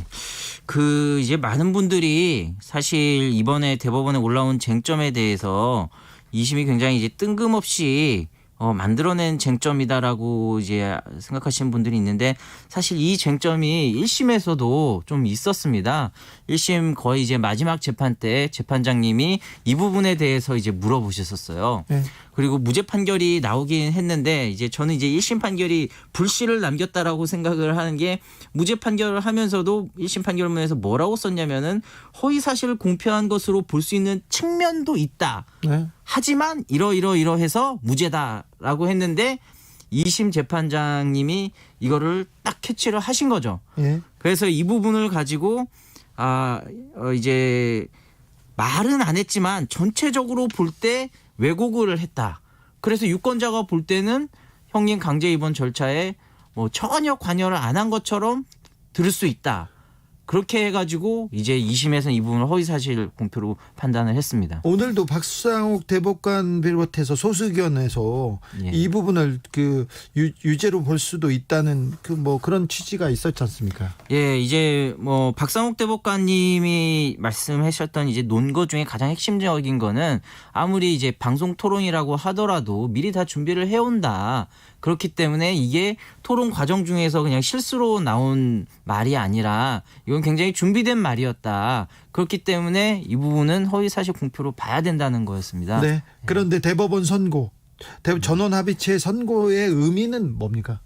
S4: 그 이제 많은 분들이 사실 이번에 대법원에 올라온 쟁점에 대해서 2심이 굉장히 이제 뜬금없이 만들어낸 쟁점이다라고 이제 생각하시는 분들이 있는데, 사실 이 쟁점이 1심에서도 좀 있었습니다. 1심 거의 이제 마지막 재판 때 재판장님이 이 부분에 대해서 이제 물어보셨었어요.
S1: 네.
S4: 그리고 무죄 판결이 나오긴 했는데, 이제 저는 이제 1심 판결이 불씨를 남겼다라고 생각을 하는 게, 무죄 판결을 하면서도 1심 판결문에서 뭐라고 썼냐면은 허위 사실을 공표한 것으로 볼 수 있는 측면도 있다.
S1: 네.
S4: 하지만 이러해서 무죄다라고 했는데 2심 재판장님이 이거를 딱 캐치를 하신 거죠.
S1: 예.
S4: 그래서 이 부분을 가지고 이제 말은 안 했지만 전체적으로 볼 때 왜곡을 했다. 그래서 유권자가 볼 때는 형님 강제 입원 절차에 뭐 전혀 관여를 안 한 것처럼 들을 수 있다. 그렇게 해가지고 이제 2심에서는 이 부분을 허위사실 공표로 판단을 했습니다.
S1: 오늘도 박상욱 대법관 비롯해서 소수견에서
S4: 예.
S1: 이 부분을 그 유죄로 볼 수도 있다는 그 뭐 그런 취지가 있었지 않습니까?
S4: 예, 이제 뭐 박상욱 대법관님이 말씀하셨던 이제 논거 중에 가장 핵심적인 거는 아무리 이제 방송 토론이라고 하더라도 미리 다 준비를 해온다. 그렇기 때문에 이게 토론 과정 중에서 그냥 실수로 나온 말이 아니라 이건 굉장히 준비된 말이었다. 그렇기 때문에 이 부분은 허위사실 공표로 봐야 된다는 거였습니다.
S1: 네. 그런데 대법원 선고, 전원합의체 선고의 의미는 뭡니까?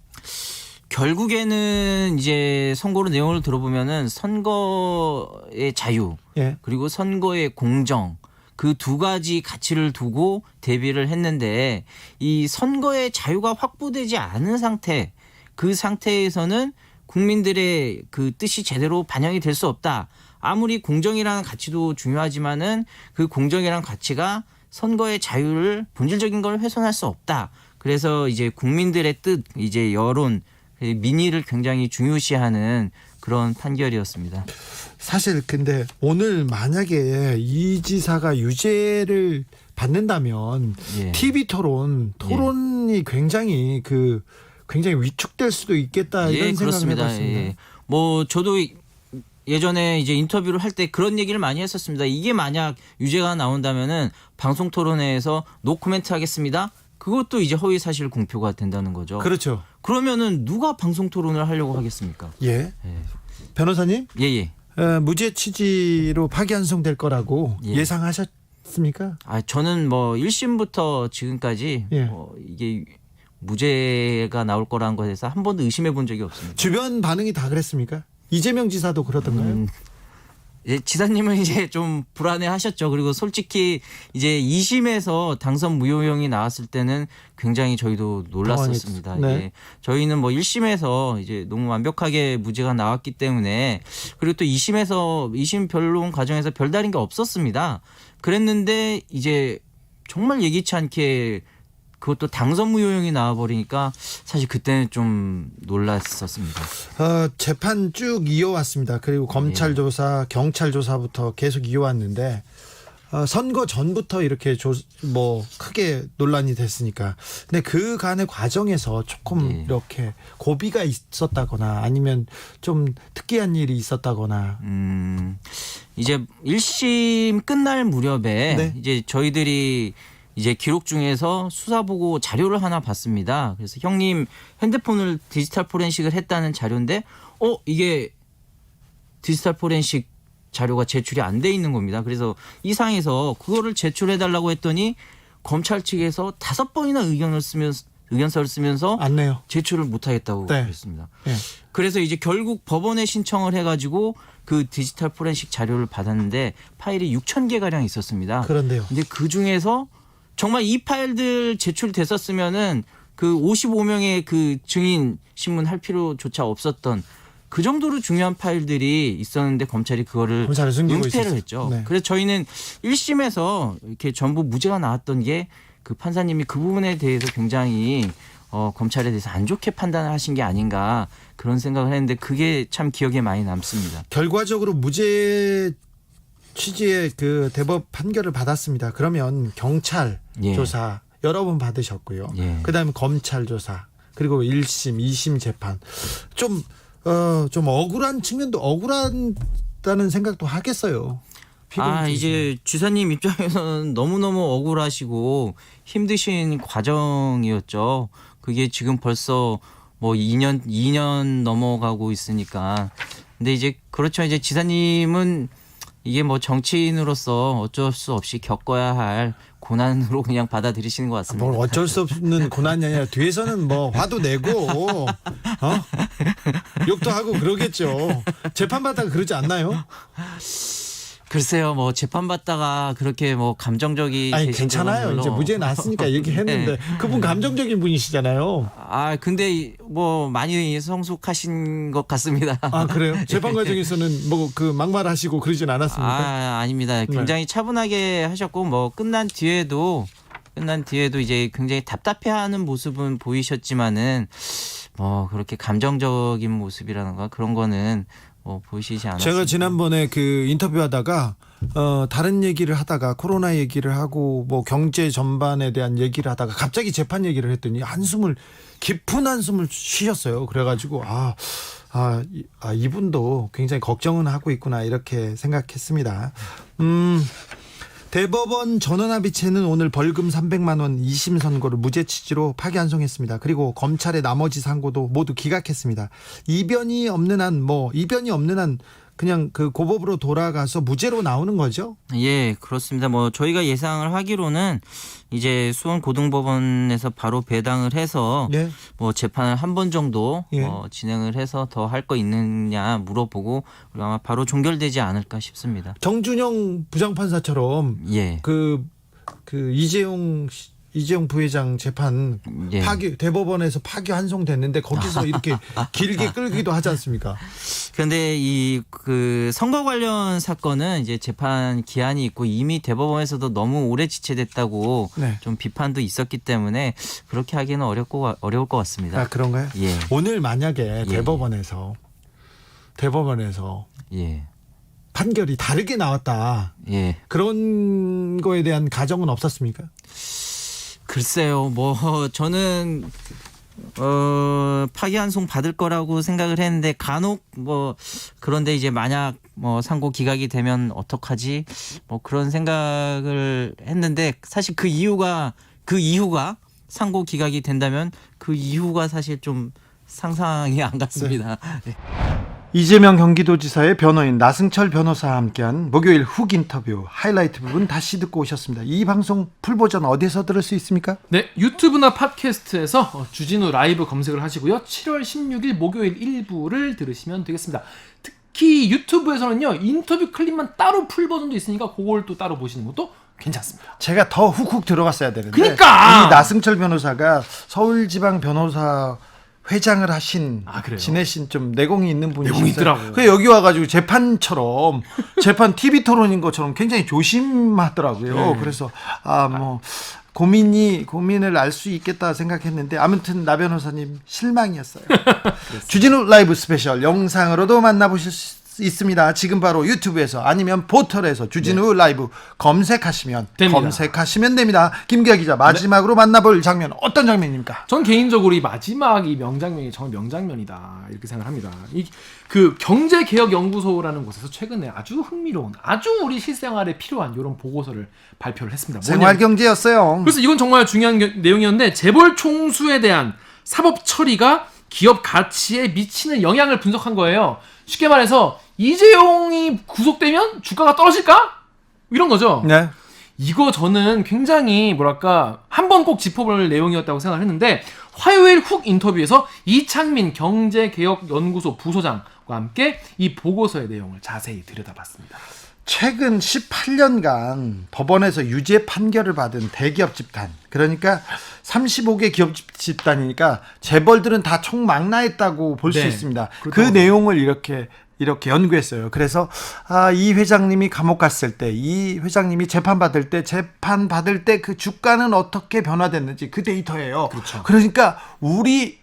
S4: 결국에는 이제 선고로 내용을 들어보면은 선거의 자유
S1: 예.
S4: 그리고 선거의 공정 그 두 가지 가치를 두고 대비를 했는데 이 선거의 자유가 확보되지 않은 상태 그 상태에서는 국민들의 그 뜻이 제대로 반영이 될 수 없다. 아무리 공정이라는 가치도 중요하지만은 그 공정이라는 가치가 선거의 자유를 본질적인 걸 훼손할 수 없다. 그래서 이제 국민들의 뜻, 이제 여론, 민의를 굉장히 중요시하는 그런 판결이었습니다.
S1: 사실 근데 오늘 만약에 이 지사가 유죄를 받는다면
S4: 예.
S1: TV 토론이 굉장히 굉장히 위축될 수도 있겠다 이런 생각을
S4: 그렇습니다.
S1: 해봤습니다.
S4: 예. 뭐 저도 예전에 이제 인터뷰를 할 때 그런 얘기를 많이 했었습니다. 이게 만약 유죄가 나온다면은 방송 토론회에서 노코멘트 하겠습니다. 그것도 이제 허위 사실 공표가 된다는 거죠.
S1: 그렇죠.
S4: 그러면은 누가 방송 토론을 하려고 하겠습니까?
S1: 예.
S4: 예.
S1: 변호사님,
S4: 예.
S1: 무죄 취지로 파기환송될 거라고
S4: 예.
S1: 예상하셨습니까?
S4: 아, 저는 뭐 1심부터 지금까지
S1: 예.
S4: 이게 무죄가 나올 거라는 것에 대해서 한 번도 의심해 본 적이 없습니다.
S1: 주변 반응이 다 그랬습니까? 이재명 지사도 그러던가요?
S4: 예, 지사님은 이제 좀 불안해 하셨죠. 그리고 솔직히 이제 2심에서 당선 무효형이 나왔을 때는 굉장히 저희도 놀랐었습니다.
S1: 네.
S4: 예. 저희는 뭐 1심에서 이제 너무 완벽하게 무죄가 나왔기 때문에 그리고 또 2심 변론 과정에서 별다른 게 없었습니다. 그랬는데 이제 정말 예기치 않게 그것도 당선 무효형이 나와버리니까 사실 그때는 좀 놀랐었습니다.
S1: 재판 쭉 이어왔습니다. 그리고 검찰 조사, 경찰 조사부터 계속 이어왔는데 선거 전부터 이렇게 크게 논란이 됐으니까. 근데 그 간의 과정에서 조금 이렇게 고비가 있었다거나 아니면 좀 특이한 일이 있었다거나.
S4: 이제 1심 끝날 무렵에
S1: 네.
S4: 이제 저희들이 이제 기록 중에서 수사보고 자료를 하나 봤습니다. 그래서 형님 핸드폰을 디지털 포렌식을 했다는 자료인데 이게 디지털 포렌식 자료가 제출이 안 돼 있는 겁니다. 그래서 이 상에서 그거를 제출해달라고 했더니 검찰 측에서 5번이나 의견서를 쓰면서
S1: 안 내요.
S4: 제출을 못하겠다고
S1: 네.
S4: 그랬습니다.
S1: 네.
S4: 그래서 이제 결국 법원에 신청을 해가지고 그 디지털 포렌식 자료를 받았는데 파일이 6,000개가량 있었습니다.
S1: 그런데요.
S4: 근데 그 중에서 정말 이 파일들 제출됐었으면은 그 55명의 그 증인 신문할 필요조차 없었던 그 정도로 중요한 파일들이 있었는데 검찰이 그거를
S1: 숨기고
S4: 은폐를
S1: 있었어요.
S4: 했죠.
S1: 네.
S4: 그래서 저희는 1심에서 이렇게 전부 무죄가 나왔던 게 그 판사님이 그 부분에 대해서 굉장히 검찰에 대해서 안 좋게 판단을 하신 게 아닌가 그런 생각을 했는데 그게 참 기억에 많이 남습니다.
S1: 결과적으로 무죄 취지의 그 대법 판결을 받았습니다. 그러면 경찰 조사 여러 번 받으셨고요. 그다음에 검찰 조사 그리고 1심, 2심 재판 좀 억울한 측면도 억울하다는 생각도 하겠어요.
S4: 이제 지사님 입장에서는 너무너무 억울하시고 힘드신 과정이었죠. 그게 지금 벌써 뭐 2년 넘어가고 있으니까. 근데 이제 그렇죠. 이제 지사님은 이게 뭐 정치인으로서 어쩔 수 없이 겪어야 할 고난으로 그냥 받아들이시는 것 같습니다.
S1: 뭘 어쩔 수 없는 고난이 아니라 뒤에서는 뭐 화도 내고 욕도 하고 그러겠죠. 재판받다가 그러지 않나요?
S4: 글쎄요, 뭐 재판받다가 그렇게 뭐 감정적이
S1: 아니
S4: 되신
S1: 괜찮아요.
S4: 적은
S1: 이제 무죄 났으니까 얘기했는데 그분 감정적인 분이시잖아요.
S4: 근데 뭐 많이 성숙하신 것 같습니다.
S1: 그래요? 재판 과정에서는 뭐 그 막말하시고 그러진 않았습니까?
S4: 아닙니다. 굉장히 차분하게 하셨고 뭐 끝난 뒤에도 이제 굉장히 답답해하는 모습은 보이셨지만은 그렇게 감정적인 모습이라든가 그런 거는 보이시지 않았습니다.
S1: 제가 지난번에 그 인터뷰하다가 다른 얘기를 하다가 코로나 얘기를 하고 뭐 경제 전반에 대한 얘기를 하다가 갑자기 재판 얘기를 했더니 깊은 한숨을 쉬셨어요. 그래가지고 이분도 굉장히 걱정은 하고 있구나 이렇게 생각했습니다. 대법원 전원합의체는 오늘 벌금 300만 원 2심 선고를 무죄 취지로 파기환송했습니다. 그리고 검찰의 나머지 상고도 모두 기각했습니다. 이변이 없는 한 그냥 그 고법으로 돌아가서 무죄로 나오는 거죠?
S4: 예, 그렇습니다. 저희가 예상을 하기로는 이제 수원 고등법원에서 바로 배당을 해서
S1: 예.
S4: 재판을 한 번 정도
S1: 예.
S4: 진행을 해서 더 할 거 있느냐 물어보고 그리고 아마 바로 종결되지 않을까 싶습니다.
S1: 정준영 부장판사처럼
S4: 예.
S1: 그 이재용 부회장 재판
S4: 예.
S1: 대법원에서 파기환송됐는데 거기서 이렇게 길게 끌기도 하지 않습니까?
S4: 그런데 그 선거 관련 사건은 이제 재판 기한이 있고 이미 대법원에서도 너무 오래 지체됐다고
S1: 네.
S4: 좀 비판도 있었기 때문에 그렇게 하기는 어려울 것 같습니다.
S1: 그런가요?
S4: 예.
S1: 오늘 만약에
S4: 예.
S1: 대법원에서
S4: 예.
S1: 판결이 다르게 나왔다.
S4: 예.
S1: 그런 거에 대한 가정은 없었습니까?
S4: 글쎄요, 저는 파기환송 받을 거라고 생각을 했는데 간혹 그런데 이제 만약 상고 기각이 되면 어떡하지? 그런 생각을 했는데 사실 그 이유가 상고 기각이 된다면 그 이유가 사실 좀 상상이 안 갔습니다. 네.
S1: 이재명 경기도지사의 변호인 나승철 변호사와 함께한 목요일 훅 인터뷰 하이라이트 부분 다시 듣고 오셨습니다. 이 방송 풀버전 어디서 들을 수 있습니까?
S2: 네, 유튜브나 팟캐스트에서 주진우 라이브 검색을 하시고요. 7월 16일 목요일 1부를 들으시면 되겠습니다. 특히 유튜브에서는요, 인터뷰 클립만 따로 풀버전도 있으니까 그걸 또 따로 보시는 것도 괜찮습니다.
S1: 제가 더 훅훅 들어갔어야 되는데
S2: 그러니까!
S1: 이 나승철 변호사가 서울지방 변호사 회장을 지내신 좀 내공이 있는 분이셨어요.
S2: 내공이 있더라고요.
S1: 그래서 여기 와가지고 재판 TV 토론인 것처럼 굉장히 조심하더라고요.
S2: 네.
S1: 그래서 고민을 알 수 있겠다 생각했는데 아무튼 나 변호사님 실망이었어요. 주진우 라이브 스페셜 영상으로도 만나보실 수 있습니다. 지금 바로 유튜브에서 아니면 포털에서 주진우 라이브 검색하시면 됩니다. 김기아 기자 마지막으로 만나볼 장면 어떤 장면입니까?
S2: 전 개인적으로 이 마지막 이 명장면이 정말 명장면이다 이렇게 생각합니다. 그 경제개혁연구소라는 곳에서 최근에 아주 흥미로운 아주 우리 실생활에 필요한 이런 보고서를 발표를 했습니다.
S1: 생활경제였어요.
S2: 그래서 이건 정말 중요한 내용이었는데 재벌 총수에 대한 사법 처리가 기업 가치에 미치는 영향을 분석한 거예요. 쉽게 말해서 이재용이 구속되면 주가가 떨어질까? 이런 거죠.
S1: 네.
S2: 이거 저는 굉장히 한번 꼭 짚어볼 내용이었다고 생각을 했는데 화요일 훅 인터뷰에서 이창민 경제개혁연구소 부소장과 함께 이 보고서의 내용을 자세히 들여다봤습니다.
S1: 최근 18년간 법원에서 유죄 판결을 받은 대기업 집단, 그러니까 35개 기업 집단이니까 재벌들은 다 총망라했다고 볼 수 있습니다. 그 내용을 이렇게 연구했어요. 그래서 이 회장님이 감옥 갔을 때, 이 회장님이 재판 받을 때 그 주가는 어떻게 변화됐는지 그 데이터예요.
S2: 그렇죠.
S1: 그러니까 우리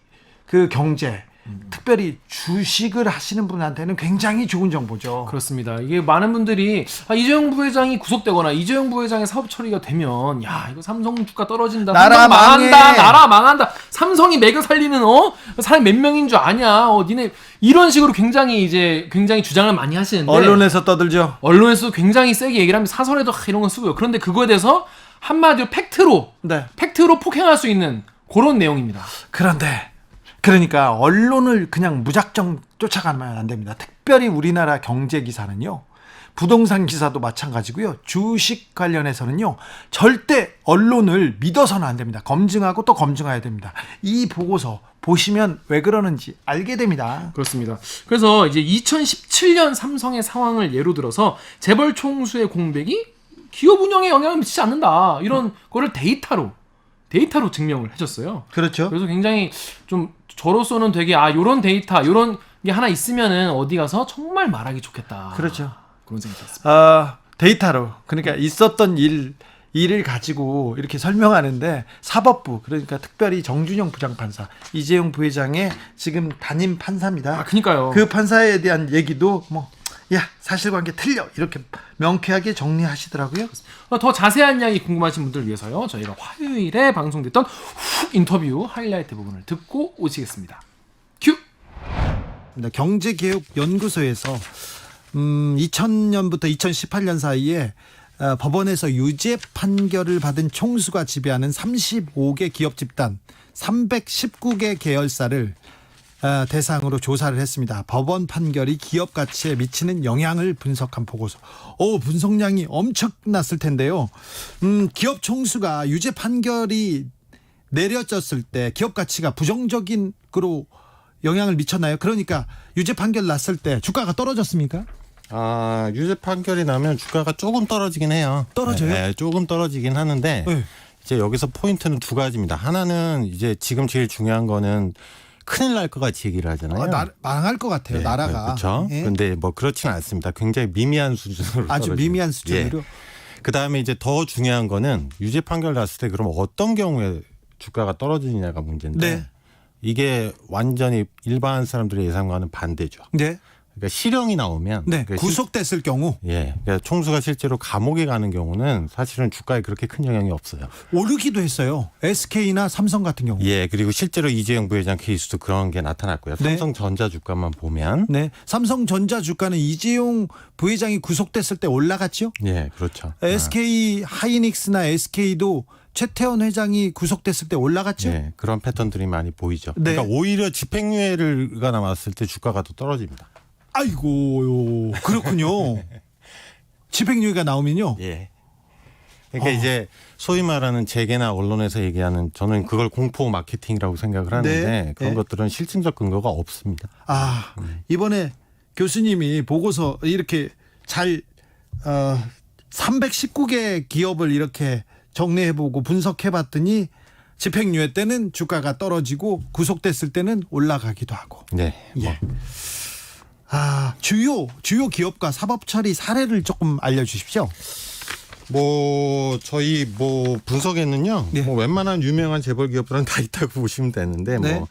S1: 그 경제, 특별히 주식을 하시는 분한테는 굉장히 좋은 정보죠.
S2: 그렇습니다. 이게 많은 분들이 이재용 부회장이 구속되거나 이재용 부회장의 사법 처리가 되면 이거 삼성 주가 떨어진다.
S1: 나라
S2: 망한다. 나라 망한다. 삼성이 매겨 살리는 사람 몇 명인 줄 아냐. 니네 이런 식으로 굉장히 주장을 많이 하시는데
S1: 언론에서 떠들죠.
S2: 언론에서 굉장히 세게 얘기를 하면 사설에도 이런 거 쓰고요. 그런데 그거에 대해서 한마디로 팩트로 폭행할 수 있는 그런 내용입니다.
S1: 그러니까 언론을 그냥 무작정 쫓아가면 안 됩니다. 특별히 우리나라 경제 기사는요. 부동산 기사도 마찬가지고요. 주식 관련해서는요. 절대 언론을 믿어서는 안 됩니다. 검증하고 또 검증해야 됩니다. 이 보고서 보시면 왜 그러는지 알게 됩니다.
S2: 그렇습니다. 그래서 이제 2017년 삼성의 상황을 예로 들어서 재벌 총수의 공백이 기업 운영에 영향을 미치지 않는다. 이런 거를 데이터로 증명을 해줬어요.
S1: 그렇죠.
S2: 그래서 굉장히 좀 저로서는 되게 요런 데이터, 요런 게 하나 있으면은 어디 가서 정말 말하기 좋겠다.
S1: 그렇죠.
S2: 그런 생각이 들었습니다.
S1: 데이터로, 그러니까 있었던 일, 일을 가지고 이렇게 설명하는데 사법부 그러니까 특별히 정준영 부장판사 이재용 부회장의 지금 담임 판사입니다.
S2: 그니까요.
S1: 그 판사에 대한 얘기도 사실관계 틀려 이렇게 명쾌하게 정리하시더라고요.
S2: 더 자세한 이야기 궁금하신 분들을 위해서요. 저희가 화요일에 방송됐던 훅 인터뷰 하이라이트 부분을 듣고 오시겠습니다. 큐.
S1: 경제개혁연구소에서 2000년부터 2018년 사이에 법원에서 유죄 판결을 받은 총수가 지배하는 35개 기업 집단 319개 계열사를 대상으로 조사를 했습니다. 법원 판결이 기업 가치에 미치는 영향을 분석한 보고서. 분석량이 엄청났을 텐데요. 기업 총수가 유죄 판결이 내려졌을 때 기업 가치가 부정적인으로 영향을 미쳤나요? 그러니까 유죄 판결 났을 때 주가가 떨어졌습니까?
S5: 유죄 판결이 나면 주가가 조금 떨어지긴 해요.
S1: 떨어져요?
S5: 네, 조금 떨어지긴 하는데
S1: 네.
S5: 이제 여기서 포인트는 두 가지입니다. 하나는 이제 지금 제일 중요한 거는 큰일 날 것 같이 얘기를 하잖아요.
S1: 망할 것 같아요. 나라가.
S5: 그렇죠. 그런데 뭐 그렇지는 않습니다. 굉장히 미미한 수준으로
S1: 아주
S5: 떨어져요.
S1: 미미한 수준으로.
S5: 그다음에 이제 더 중요한 거는 유죄 판결 났을 때 그럼 어떤 경우에 주가가 떨어지느냐가 문제인데
S1: 네.
S5: 이게 완전히 일반 사람들의 예상과는 반대죠.
S1: 네.
S5: 그러니까 실형이 나오면 그러니까
S1: 구속됐을 경우
S5: 그러니까 총수가 실제로 감옥에 가는 경우는 사실은 주가에 그렇게 큰 영향이 없어요.
S1: 오르기도 했어요. SK나 삼성 같은 경우.
S5: 그리고 실제로 이재용 부회장 케이스도 그런 게 나타났고요.
S1: 네.
S5: 삼성전자 주가만 보면
S1: 네. 삼성전자 주가는 이재용 부회장이 구속됐을 때 올라갔죠?
S5: 그렇죠.
S1: SK 하이닉스나 SK도 최태원 회장이 구속됐을 때 올라갔죠?
S5: 그런 패턴들이 많이 보이죠.
S1: 네.
S5: 그러니까 오히려 집행유예가 남았을 때 주가가 더 떨어집니다.
S1: 아이고, 그렇군요. 집행유예가 나오면요.
S5: 그러니까 이제 소위 말하는 재계나 언론에서 얘기하는 저는 그걸 공포 마케팅이라고 생각을 하는데 그런 것들은 실증적 근거가 없습니다.
S1: 이번에 교수님이 보고서 이렇게 잘 319개 기업을 이렇게 정리해보고 분석해봤더니 집행유예 때는 주가가 떨어지고 구속됐을 때는 올라가기도 하고. 주요 기업과 사법처리 사례를 조금 알려주십시오.
S5: 저희 분석에는요. 웬만한 유명한 재벌 기업들은 다 있다고 보시면 되는데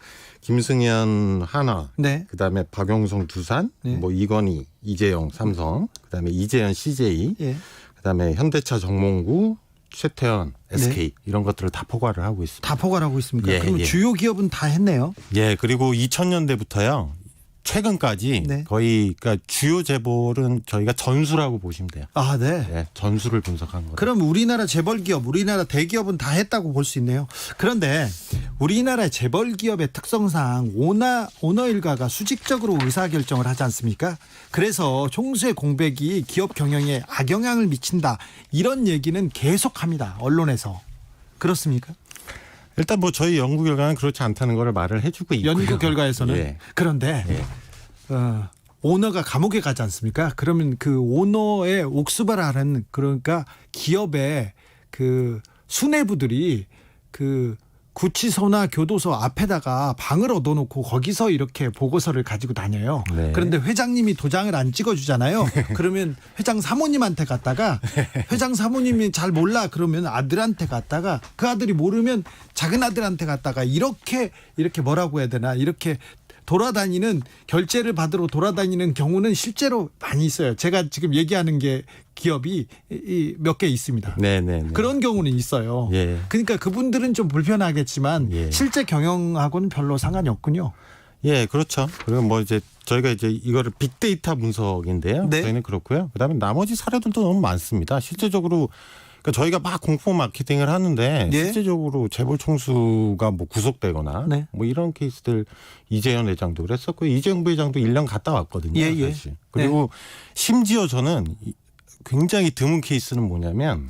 S5: 김승현 한화, 그다음에 박영성 두산, 이건희, 이재용 삼성, 그다음에 이재현 CJ, 그다음에 현대차 정몽구, 최태원 SK 이런 것들을 다 포괄을 하고 있습니다.
S1: 다 포괄하고 있습니까? 그럼 주요 기업은 다 했네요.
S5: 그리고 2000년대부터요. 최근까지 거의 그러니까 주요 재벌은 저희가 전수라고 보시면 돼요. 전수를 분석한 거예요.
S1: 그럼 우리나라 재벌 기업, 우리나라 대기업은 다 했다고 볼 수 있네요. 그런데 우리나라 재벌 기업의 특성상 오너 일가가 수직적으로 의사결정을 하지 않습니까? 그래서 총수의 공백이 기업 경영에 악영향을 미친다. 이런 얘기는 계속합니다. 언론에서. 그렇습니까?
S5: 일단 저희 연구 결과는 그렇지 않다는 걸 말을 해주고 있고요.
S1: 연구 결과에서는 그런데 오너가 감옥에 가지 않습니까? 그러면 그 오너의 옥수발하는 그러니까 기업의 그 수뇌부들이 그 구치소나 교도소 앞에다가 방을 얻어놓고 거기서 이렇게 보고서를 가지고 다녀요. 그런데 회장님이 도장을 안 찍어주잖아요. 그러면 회장 사모님한테 갔다가 회장 사모님이 잘 몰라 그러면 아들한테 갔다가 그 아들이 모르면 작은 아들한테 갔다가 이렇게 뭐라고 해야 되나 이렇게 돌아다니는 결제를 받으러 돌아다니는 경우는 실제로 많이 있어요. 제가 지금 얘기하는 게 기업이 몇 개 있습니다. 그런 경우는 있어요. 그러니까 그분들은 좀 불편하겠지만 실제 경영하고는 별로 상관이 없군요.
S5: 그렇죠. 그리고 이제 저희가 이제 이거를 빅데이터 분석인데요. 저희는 그렇고요. 그다음에 나머지 사례들도 너무 많습니다. 실제적으로 그러니까 저희가 막 공포 마케팅을 하는데 실제적으로 재벌 총수가 구속되거나 이런 케이스들 이재현 회장도 그랬었고 이재용 부회장도 1년 갔다 왔거든요. 사실. 그리고 심지어 저는 굉장히 드문 케이스는 뭐냐면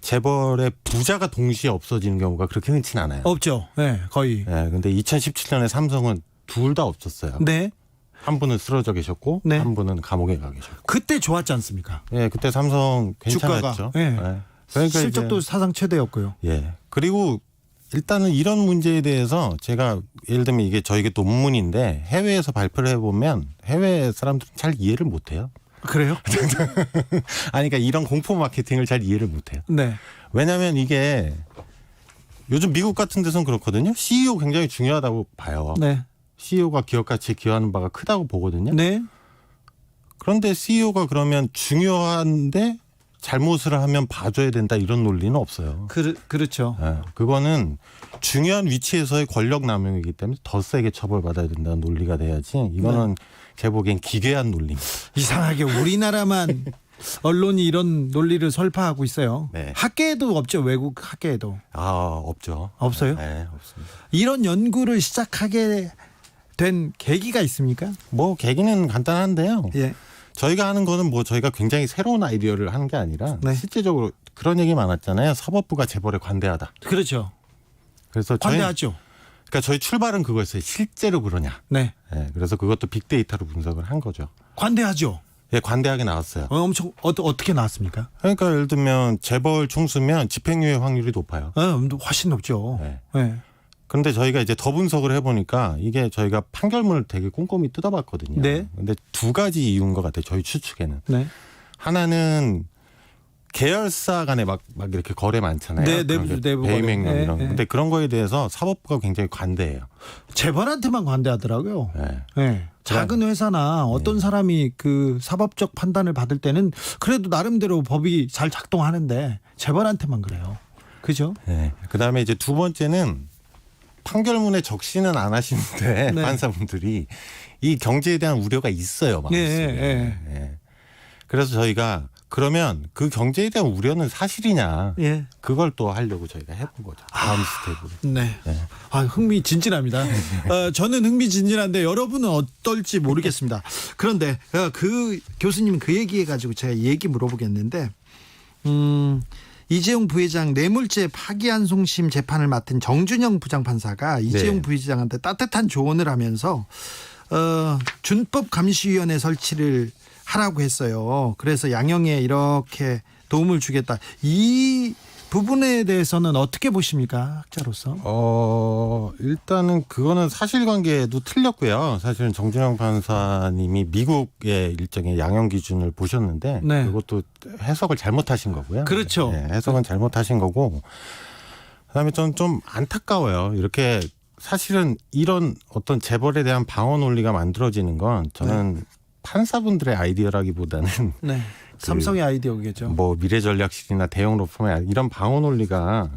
S5: 재벌의 부자가 동시에 없어지는 경우가 그렇게 흔치는 않아요.
S1: 없죠. 거의.
S5: 근데 2017년에 삼성은 둘 다 없었어요. 한 분은 쓰러져 계셨고 한 분은 감옥에 가 계셨고.
S1: 그때 좋았지 않습니까?
S5: 그때 삼성 괜찮았죠.
S1: 그러니까 실적도 사상 최대였고요.
S5: 그리고 일단은 이런 문제에 대해서 제가 예를 들면 이게 저에게 논문인데 해외에서 발표를 해보면 해외 사람들은 잘 이해를 못해요.
S1: 그래요?
S5: 아니, 그러니까 이런 공포 마케팅을 잘 이해를 못해요.
S1: 네.
S5: 왜냐하면 이게 요즘 미국 같은 데서는 그렇거든요. CEO 굉장히 중요하다고 봐요.
S1: 네.
S5: CEO가 기업 가치에 기여하는 바가 크다고 보거든요.
S1: 네.
S5: 그런데 CEO가 그러면 중요한데 잘못을 하면 봐줘야 된다 이런 논리는 없어요.
S1: 그렇죠.
S5: 네, 그거는 중요한 위치에서의 권력 남용이기 때문에 더 세게 처벌받아야 된다는 논리가 돼야지. 이거는 제 보기엔 기괴한 논리입니다.
S1: 이상하게 우리나라만 언론이 이런 논리를 설파하고 있어요.
S5: 네.
S1: 학계에도 없죠. 외국 학계에도.
S5: 없죠.
S1: 없어요?
S5: 네, 없습니다.
S1: 이런 연구를 시작하게 된 계기가 있습니까?
S5: 뭐 계기는 간단한데요.
S1: 예.
S5: 저희가 하는 거는 뭐 저희가 굉장히 새로운 아이디어를 하는 게 아니라
S1: 네.
S5: 실제적으로 그런 얘기 많았잖아요. 사법부가 재벌에 관대하다.
S1: 그렇죠.
S5: 그래서
S1: 관대하죠.
S5: 그러니까 저희 출발은 그거였어요. 실제로 그러냐.
S1: 네.
S5: 네, 그래서 그것도 빅데이터로 분석을 한 거죠.
S1: 관대하죠.
S5: 예, 관대하게 나왔어요.
S1: 엄청 어떻게 나왔습니까?
S5: 그러니까 예를 들면 재벌 총수면 집행유예 확률이 높아요.
S1: 훨씬 높죠.
S5: 네.
S1: 네.
S5: 그런데 저희가 이제 더 분석을 해보니까 이게 저희가 판결문을 되게 꼼꼼히 뜯어봤거든요.
S1: 네.
S5: 근데 두 가지 이유인 것 같아요. 저희 추측에는.
S1: 네.
S5: 하나는 계열사 간에 막 이렇게 거래 많잖아요.
S1: 네, 내부
S5: 배임 행령
S1: 거래.
S5: 이런.
S1: 네, 네.
S5: 근데 그런 거에 대해서 사법부가 굉장히 관대해요.
S1: 재벌한테만 관대하더라고요.
S5: 네.
S1: 네. 작은 회사나 어떤 사람이 그 사법적 판단을 받을 때는 그래도 나름대로 법이 잘 작동하는데 재벌한테만 그래요. 그죠?
S5: 네. 그다음에 이제 두 번째는 판결문에 적시는 안 하시는데
S1: 네.
S5: 판사분들이 이 경제에 대한 우려가 있어요. 마음속에. 예. 그래서 저희가 그러면 그 경제에 대한 우려는 사실이냐.
S1: 예.
S5: 그걸 또 하려고 저희가 해본 거죠. 다음 스텝으로.
S1: 네.
S5: 네.
S1: 흥미진진합니다. 저는 흥미진진한데 여러분은 어떨지 모르겠습니다. 그런데 그 교수님 그 얘기해가지고 제가 얘기 물어보겠는데, 이재용 부회장 뇌물죄 파기환송심 재판을 맡은 정준영 부장판사가 이재용 부회장한테 따뜻한 조언을 하면서 준법감시위원회 설치를 하라고 했어요. 그래서 양형에 이렇게 도움을 주겠다. 이 부분에 대해서는 어떻게 보십니까, 학자로서?
S5: 일단은 그거는 사실관계도 틀렸고요. 사실은 정준영 판사님이 미국의 일정의 양형 기준을 보셨는데
S1: 네.
S5: 그것도 해석을 잘못하신 거고요.
S1: 그렇죠.
S5: 네, 해석은 잘못하신 거고. 그다음에 저는 좀 안타까워요. 이렇게 사실은 이런 어떤 재벌에 대한 방어 논리가 만들어지는 건 저는 판사분들의 아이디어라기보다는
S1: 네. 삼성의 아이디어겠죠.
S5: 뭐 미래전략실이나 대형 로펌의 이런 방어 논리가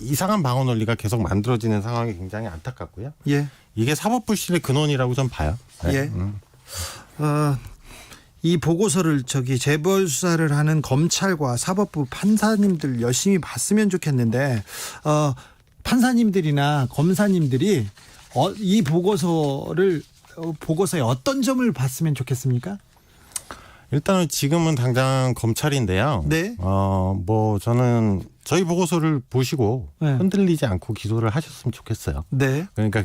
S5: 이상한 방어 논리가 계속 만들어지는 상황이 굉장히 안타깝고요.
S1: 예.
S5: 이게 사법불신의 근원이라고 좀 봐요. 네.
S1: 예. 이 보고서를 재벌 수사를 하는 검찰과 사법부 판사님들 열심히 봤으면 좋겠는데 판사님들이나 검사님들이 이 보고서에 어떤 점을 봤으면 좋겠습니까?
S5: 일단은 지금은 당장 검찰인데요.
S1: 네.
S5: 뭐 저는 저희 보고서를 보시고
S1: 네.
S5: 흔들리지 않고 기소를 하셨으면 좋겠어요.
S1: 네.
S5: 그러니까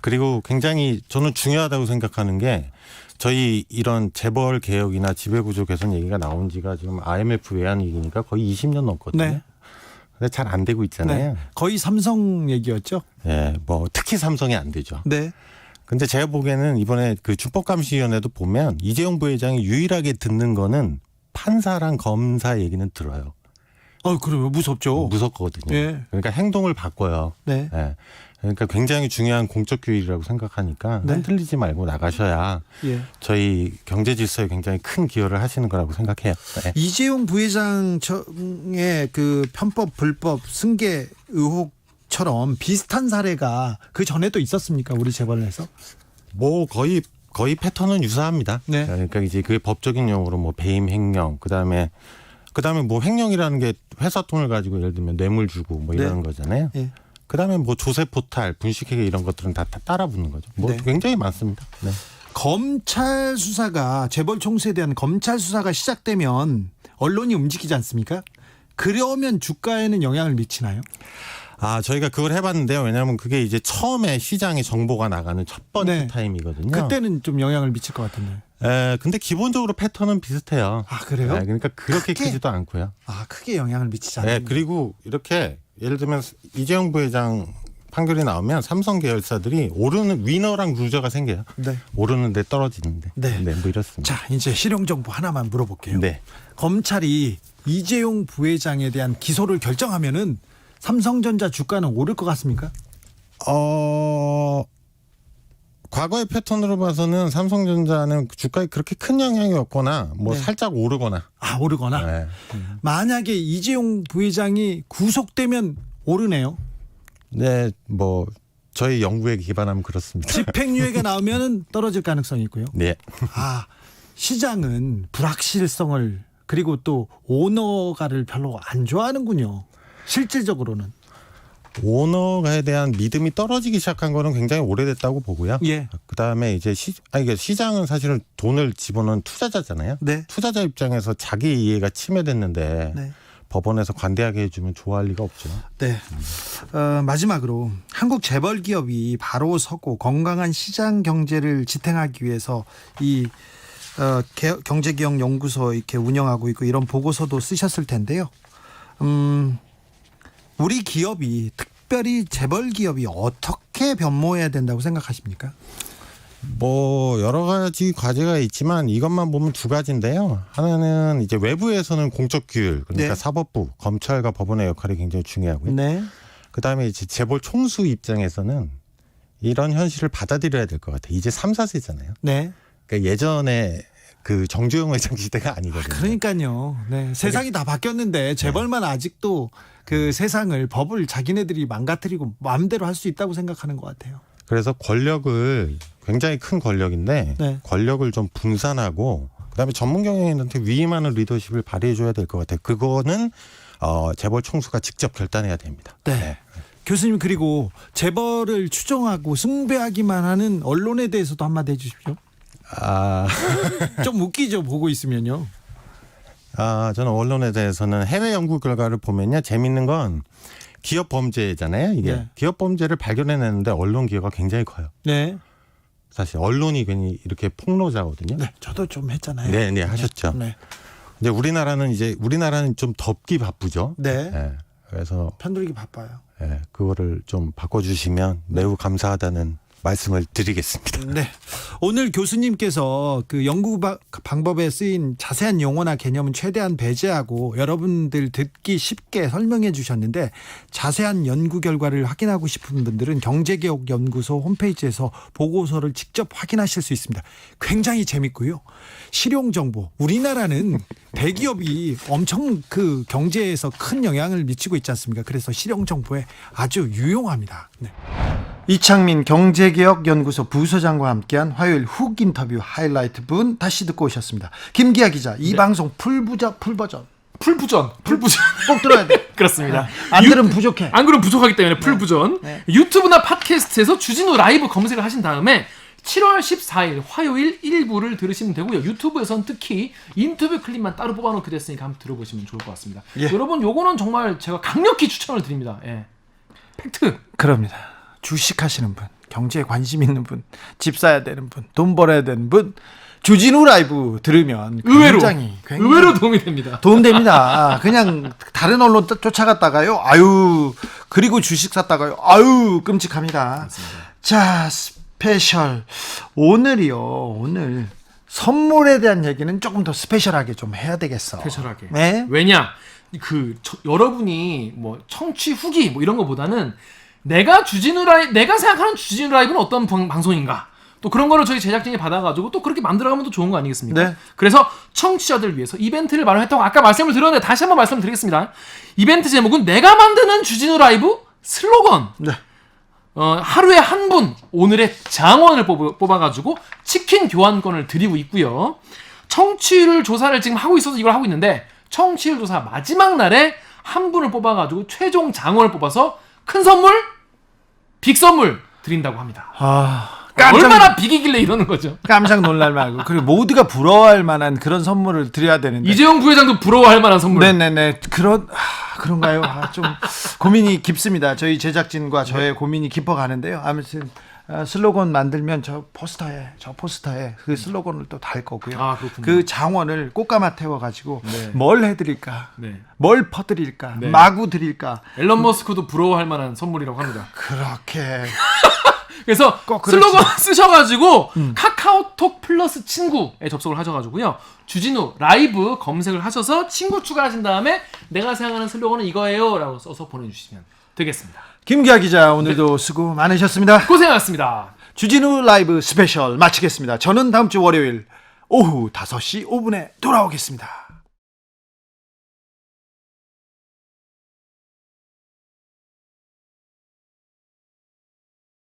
S5: 그리고 굉장히 저는 중요하다고 생각하는 게 저희 이런 재벌 개혁이나 지배구조 개선 얘기가 나온 지가 지금 IMF 외환 위기니까 거의 20년 넘거든요.
S1: 네.
S5: 근데 잘 안 되고 있잖아요.
S1: 네. 거의 삼성 얘기였죠.
S5: 예, 뭐 특히 삼성이 안 되죠.
S1: 네.
S5: 근데 제가 보기에는 이번에 그 준법감시위원회도 보면 이재용 부회장이 유일하게 듣는 거는 판사랑 검사 얘기는 들어요.
S1: 그래요. 무섭죠.
S5: 무섭거든요.
S1: 예.
S5: 그러니까 행동을 바꿔요.
S1: 네.
S5: 예. 그러니까 굉장히 중요한 공적 교육이라고 생각하니까
S1: 네.
S5: 흔들리지 말고 나가셔야
S1: 예.
S5: 저희 경제 질서에 굉장히 큰 기여를 하시는 거라고 생각해요. 네.
S1: 이재용 부회장의 그 편법 불법 승계 의혹처럼 비슷한 사례가 그 전에도 있었습니까? 우리 재벌에서?
S5: 뭐 거의 패턴은 유사합니다.
S1: 네.
S5: 그러니까 이제 그 법적인 용어로 뭐 배임 횡령, 그다음에 뭐 횡령이라는 게 회사 돈을 가지고 예를 들면 뇌물 주고 뭐 이런
S1: 네.
S5: 거잖아요.
S1: 예.
S5: 그다음에 뭐 조세 포탈, 분식회계 이런 것들은 다 따라 붙는 거죠. 뭐
S1: 네.
S5: 굉장히 많습니다. 네.
S1: 검찰 수사가 재벌 총수에 대한 검찰 수사가 시작되면 언론이 움직이지 않습니까? 그러면 주가에는 영향을 미치나요?
S5: 저희가 그걸 해봤는데요. 왜냐하면 그게 이제 처음에 시장에 정보가 나가는 첫 번째
S1: 네.
S5: 타임이거든요.
S1: 그때는 좀 영향을 미칠 것 같은데.
S5: 근데 기본적으로 패턴은 비슷해요.
S1: 그래요?
S5: 그러니까 그렇게
S1: 크게?
S5: 크지도 않고요.
S1: 크게 영향을 미치지 않아요.
S5: 그리고 이렇게 예를 들면 이재용 부회장 판결이 나오면 삼성 계열사들이 오르는 위너랑 루저가 생겨요.
S1: 네.
S5: 오르는데 떨어지는데.
S1: 네.
S5: 뭐 이렇습니다.
S1: 자, 이제 실용 정보 하나만 물어볼게요.
S5: 네.
S1: 검찰이 이재용 부회장에 대한 기소를 결정하면은 삼성전자 주가는 오를 것 같습니까?
S5: 과거의 패턴으로 봐서는 삼성전자는 주가에 그렇게 큰 영향이 없거나 뭐
S1: 네.
S5: 살짝 오르거나.
S1: 오르거나.
S5: 네.
S1: 만약에 이재용 부회장이 구속되면 오르네요.
S5: 네, 뭐 저희 연구에 기반하면 그렇습니다.
S1: 집행유예가 나오면 떨어질 가능성이 있고요.
S5: 네.
S1: 시장은 불확실성을 그리고 또 오너가를 별로 안 좋아하는군요. 실질적으로는.
S5: 오너가에 대한 믿음이 떨어지기 시작한 거는 굉장히 오래됐다고 보고요.
S1: 예.
S5: 그다음에 이제 시장은 사실은 돈을 집어넣은 투자자잖아요.
S1: 네.
S5: 투자자 입장에서 자기 이해가 침해됐는데
S1: 네.
S5: 법원에서 관대하게 해주면 좋아할 리가 없죠.
S1: 네. 마지막으로 한국 재벌 기업이 바로 서고 건강한 시장 경제를 지탱하기 위해서 이 경제기억 연구소 이렇게 운영하고 있고 이런 보고서도 쓰셨을 텐데요. 우리 기업이 특별히 재벌 기업이 어떻게 변모해야 된다고 생각하십니까?
S5: 뭐 여러 가지 과제가 있지만 이것만 보면 두 가지인데요. 하나는 이제 외부에서는 공적 규율 그러니까
S1: 네.
S5: 사법부, 검찰과 법원의 역할이 굉장히 중요하고요.
S1: 네.
S5: 그다음에 이제 재벌 총수 입장에서는 이런 현실을 받아들여야 될 것 같아요. 이제 3, 4세잖아요.
S1: 네.
S5: 그러니까 예전에 그 정주영 회장 시대가 아니거든요.
S1: 그러니까요. 네. 세상이 다 바뀌었는데 재벌만 아직도 그 세상을 법을 자기네들이 망가뜨리고 마음대로 할 수 있다고 생각하는 것 같아요.
S5: 그래서 권력을 굉장히 큰 권력인데
S1: 네.
S5: 권력을 좀 분산하고 그다음에 전문 경영인한테 위임하는 리더십을 발휘해줘야 될 것 같아요. 그거는 재벌 총수가 직접 결단해야 됩니다.
S1: 네. 교수님 그리고 재벌을 추종하고 숭배하기만 하는 언론에 대해서도 한마디 해주십시오. 좀 웃기죠 보고 있으면요.
S5: 저는 언론에 대해서는 해외 연구 결과를 보면요. 재밌는 건 기업 범죄잖아요. 이게
S1: 네.
S5: 기업 범죄를 발견해내는데 언론 기여가 굉장히 커요.
S1: 네.
S5: 사실 언론이 괜히 이렇게 폭로자거든요.
S1: 네. 저도 좀 했잖아요.
S5: 네, 하셨죠.
S1: 네.
S5: 근데 우리나라는 좀 덮기 바쁘죠.
S1: 네.
S5: 네. 그래서
S1: 편들기 바빠요.
S5: 그거를 좀 바꿔주시면 매우 감사하다는 말씀을 드리겠습니다.
S1: 네. 오늘 교수님께서 그 연구 방법에 쓰인 자세한 용어나 개념은 최대한 배제하고 여러분들 듣기 쉽게 설명해 주셨는데 자세한 연구 결과를 확인하고 싶은 분들은 경제개혁연구소 홈페이지에서 보고서를 직접 확인하실 수 있습니다. 굉장히 재밌고요. 실용정보. 우리나라는 대기업이 엄청 그 경제에서 큰 영향을 미치고 있지 않습니까? 그래서 실용정보에 아주 유용합니다. 네. 이창민 경제개혁연구소 부소장과 함께한 화요일 훅 인터뷰 하이라이트 분 다시 듣고 오셨습니다. 김기아 기자, 이 방송 풀버전 꼭 들어야 돼.
S2: 그렇습니다.
S1: 안 들으면 부족해.
S2: 안 그러면 부족하기 때문에 풀부전.
S1: 네.
S2: 유튜브나 팟캐스트에서 주진우 라이브 검색을 하신 다음에 7월 14일 화요일 1부를 들으시면 되고요. 유튜브에서는 특히 인터뷰 클립만 따로 뽑아놓게 됐으니까 한번 들어보시면 좋을 것 같습니다.
S1: 예.
S2: 여러분 요거는 정말 제가 강력히 추천을 드립니다. 예. 팩트.
S1: 그럽니다. 주식하시는 분, 경제에 관심 있는 분, 집 사야 되는 분, 돈 벌어야 되는 분, 주진우 라이브 들으면 굉장히
S2: 의외로 도움이 됩니다.
S1: 도움됩니다. 그냥 다른 언론 쫓아갔다가요. 그리고 주식 샀다가요. 끔찍합니다.
S2: 맞습니다.
S1: 자, 스페셜. 오늘 선물에 대한 얘기는 조금 더 스페셜하게 좀 해야 되겠어.
S2: 스페셜하게.
S1: 네?
S2: 왜냐? 여러분이 뭐 청취 후기 뭐 이런 거보다는 내가 생각하는 주진우 라이브는 어떤 방송인가? 또 그런 거를 저희 제작진이 받아가지고 또 그렇게 만들어가면 또 좋은 거 아니겠습니까?
S1: 네.
S2: 그래서 청취자들 위해서 이벤트를 마련했다고 아까 말씀을 드렸는데 다시 한번 말씀드리겠습니다. 이벤트 제목은 내가 만드는 주진우 라이브 슬로건.
S1: 네.
S2: 하루에 한 분 오늘의 장원을 뽑아가지고 치킨 교환권을 드리고 있고요. 청취율 조사를 지금 하고 있어서 이걸 하고 있는데 청취율 조사 마지막 날에 한 분을 뽑아가지고 최종 장원을 뽑아서 큰 선물, 빅 선물 드린다고 합니다. 얼마나 빅이길래 이러는 거죠.
S1: 깜짝 놀랄 말고 그리고 모두가 부러워할 만한 그런 선물을 드려야 되는데
S2: 이재용 부회장도 부러워할 만한 선물.
S1: 네네네 그런가요? 좀 고민이 깊습니다. 저희 제작진과 저의 고민이 깊어가는데요. 아무튼 슬로건 만들면 저 포스터에 그 슬로건을 또 달 거고요.
S2: 아, 그렇군요.
S1: 그 장원을 꽃가마 태워가지고
S2: 네.
S1: 뭘 해드릴까,
S2: 네.
S1: 뭘 퍼드릴까,
S2: 네.
S1: 마구 드릴까.
S2: 앨런 머스크도 부러워할 만한 선물이라고 합니다.
S1: 그렇게
S2: 그래서
S1: 꼭 그렇지.
S2: 슬로건 쓰셔가지고 카카오톡 플러스 친구에 접속을 하셔가지고요. 주진우 라이브 검색을 하셔서 친구 추가하신 다음에 내가 생각하는 슬로건은 이거예요 라고 써서 보내주시면 되겠습니다.
S1: 김기아 기자 오늘도 수고 많으셨습니다.
S2: 고생하셨습니다.
S1: 주진우 라이브 스페셜 마치겠습니다. 저는 다음 주 월요일 오후 5시 5분에 돌아오겠습니다.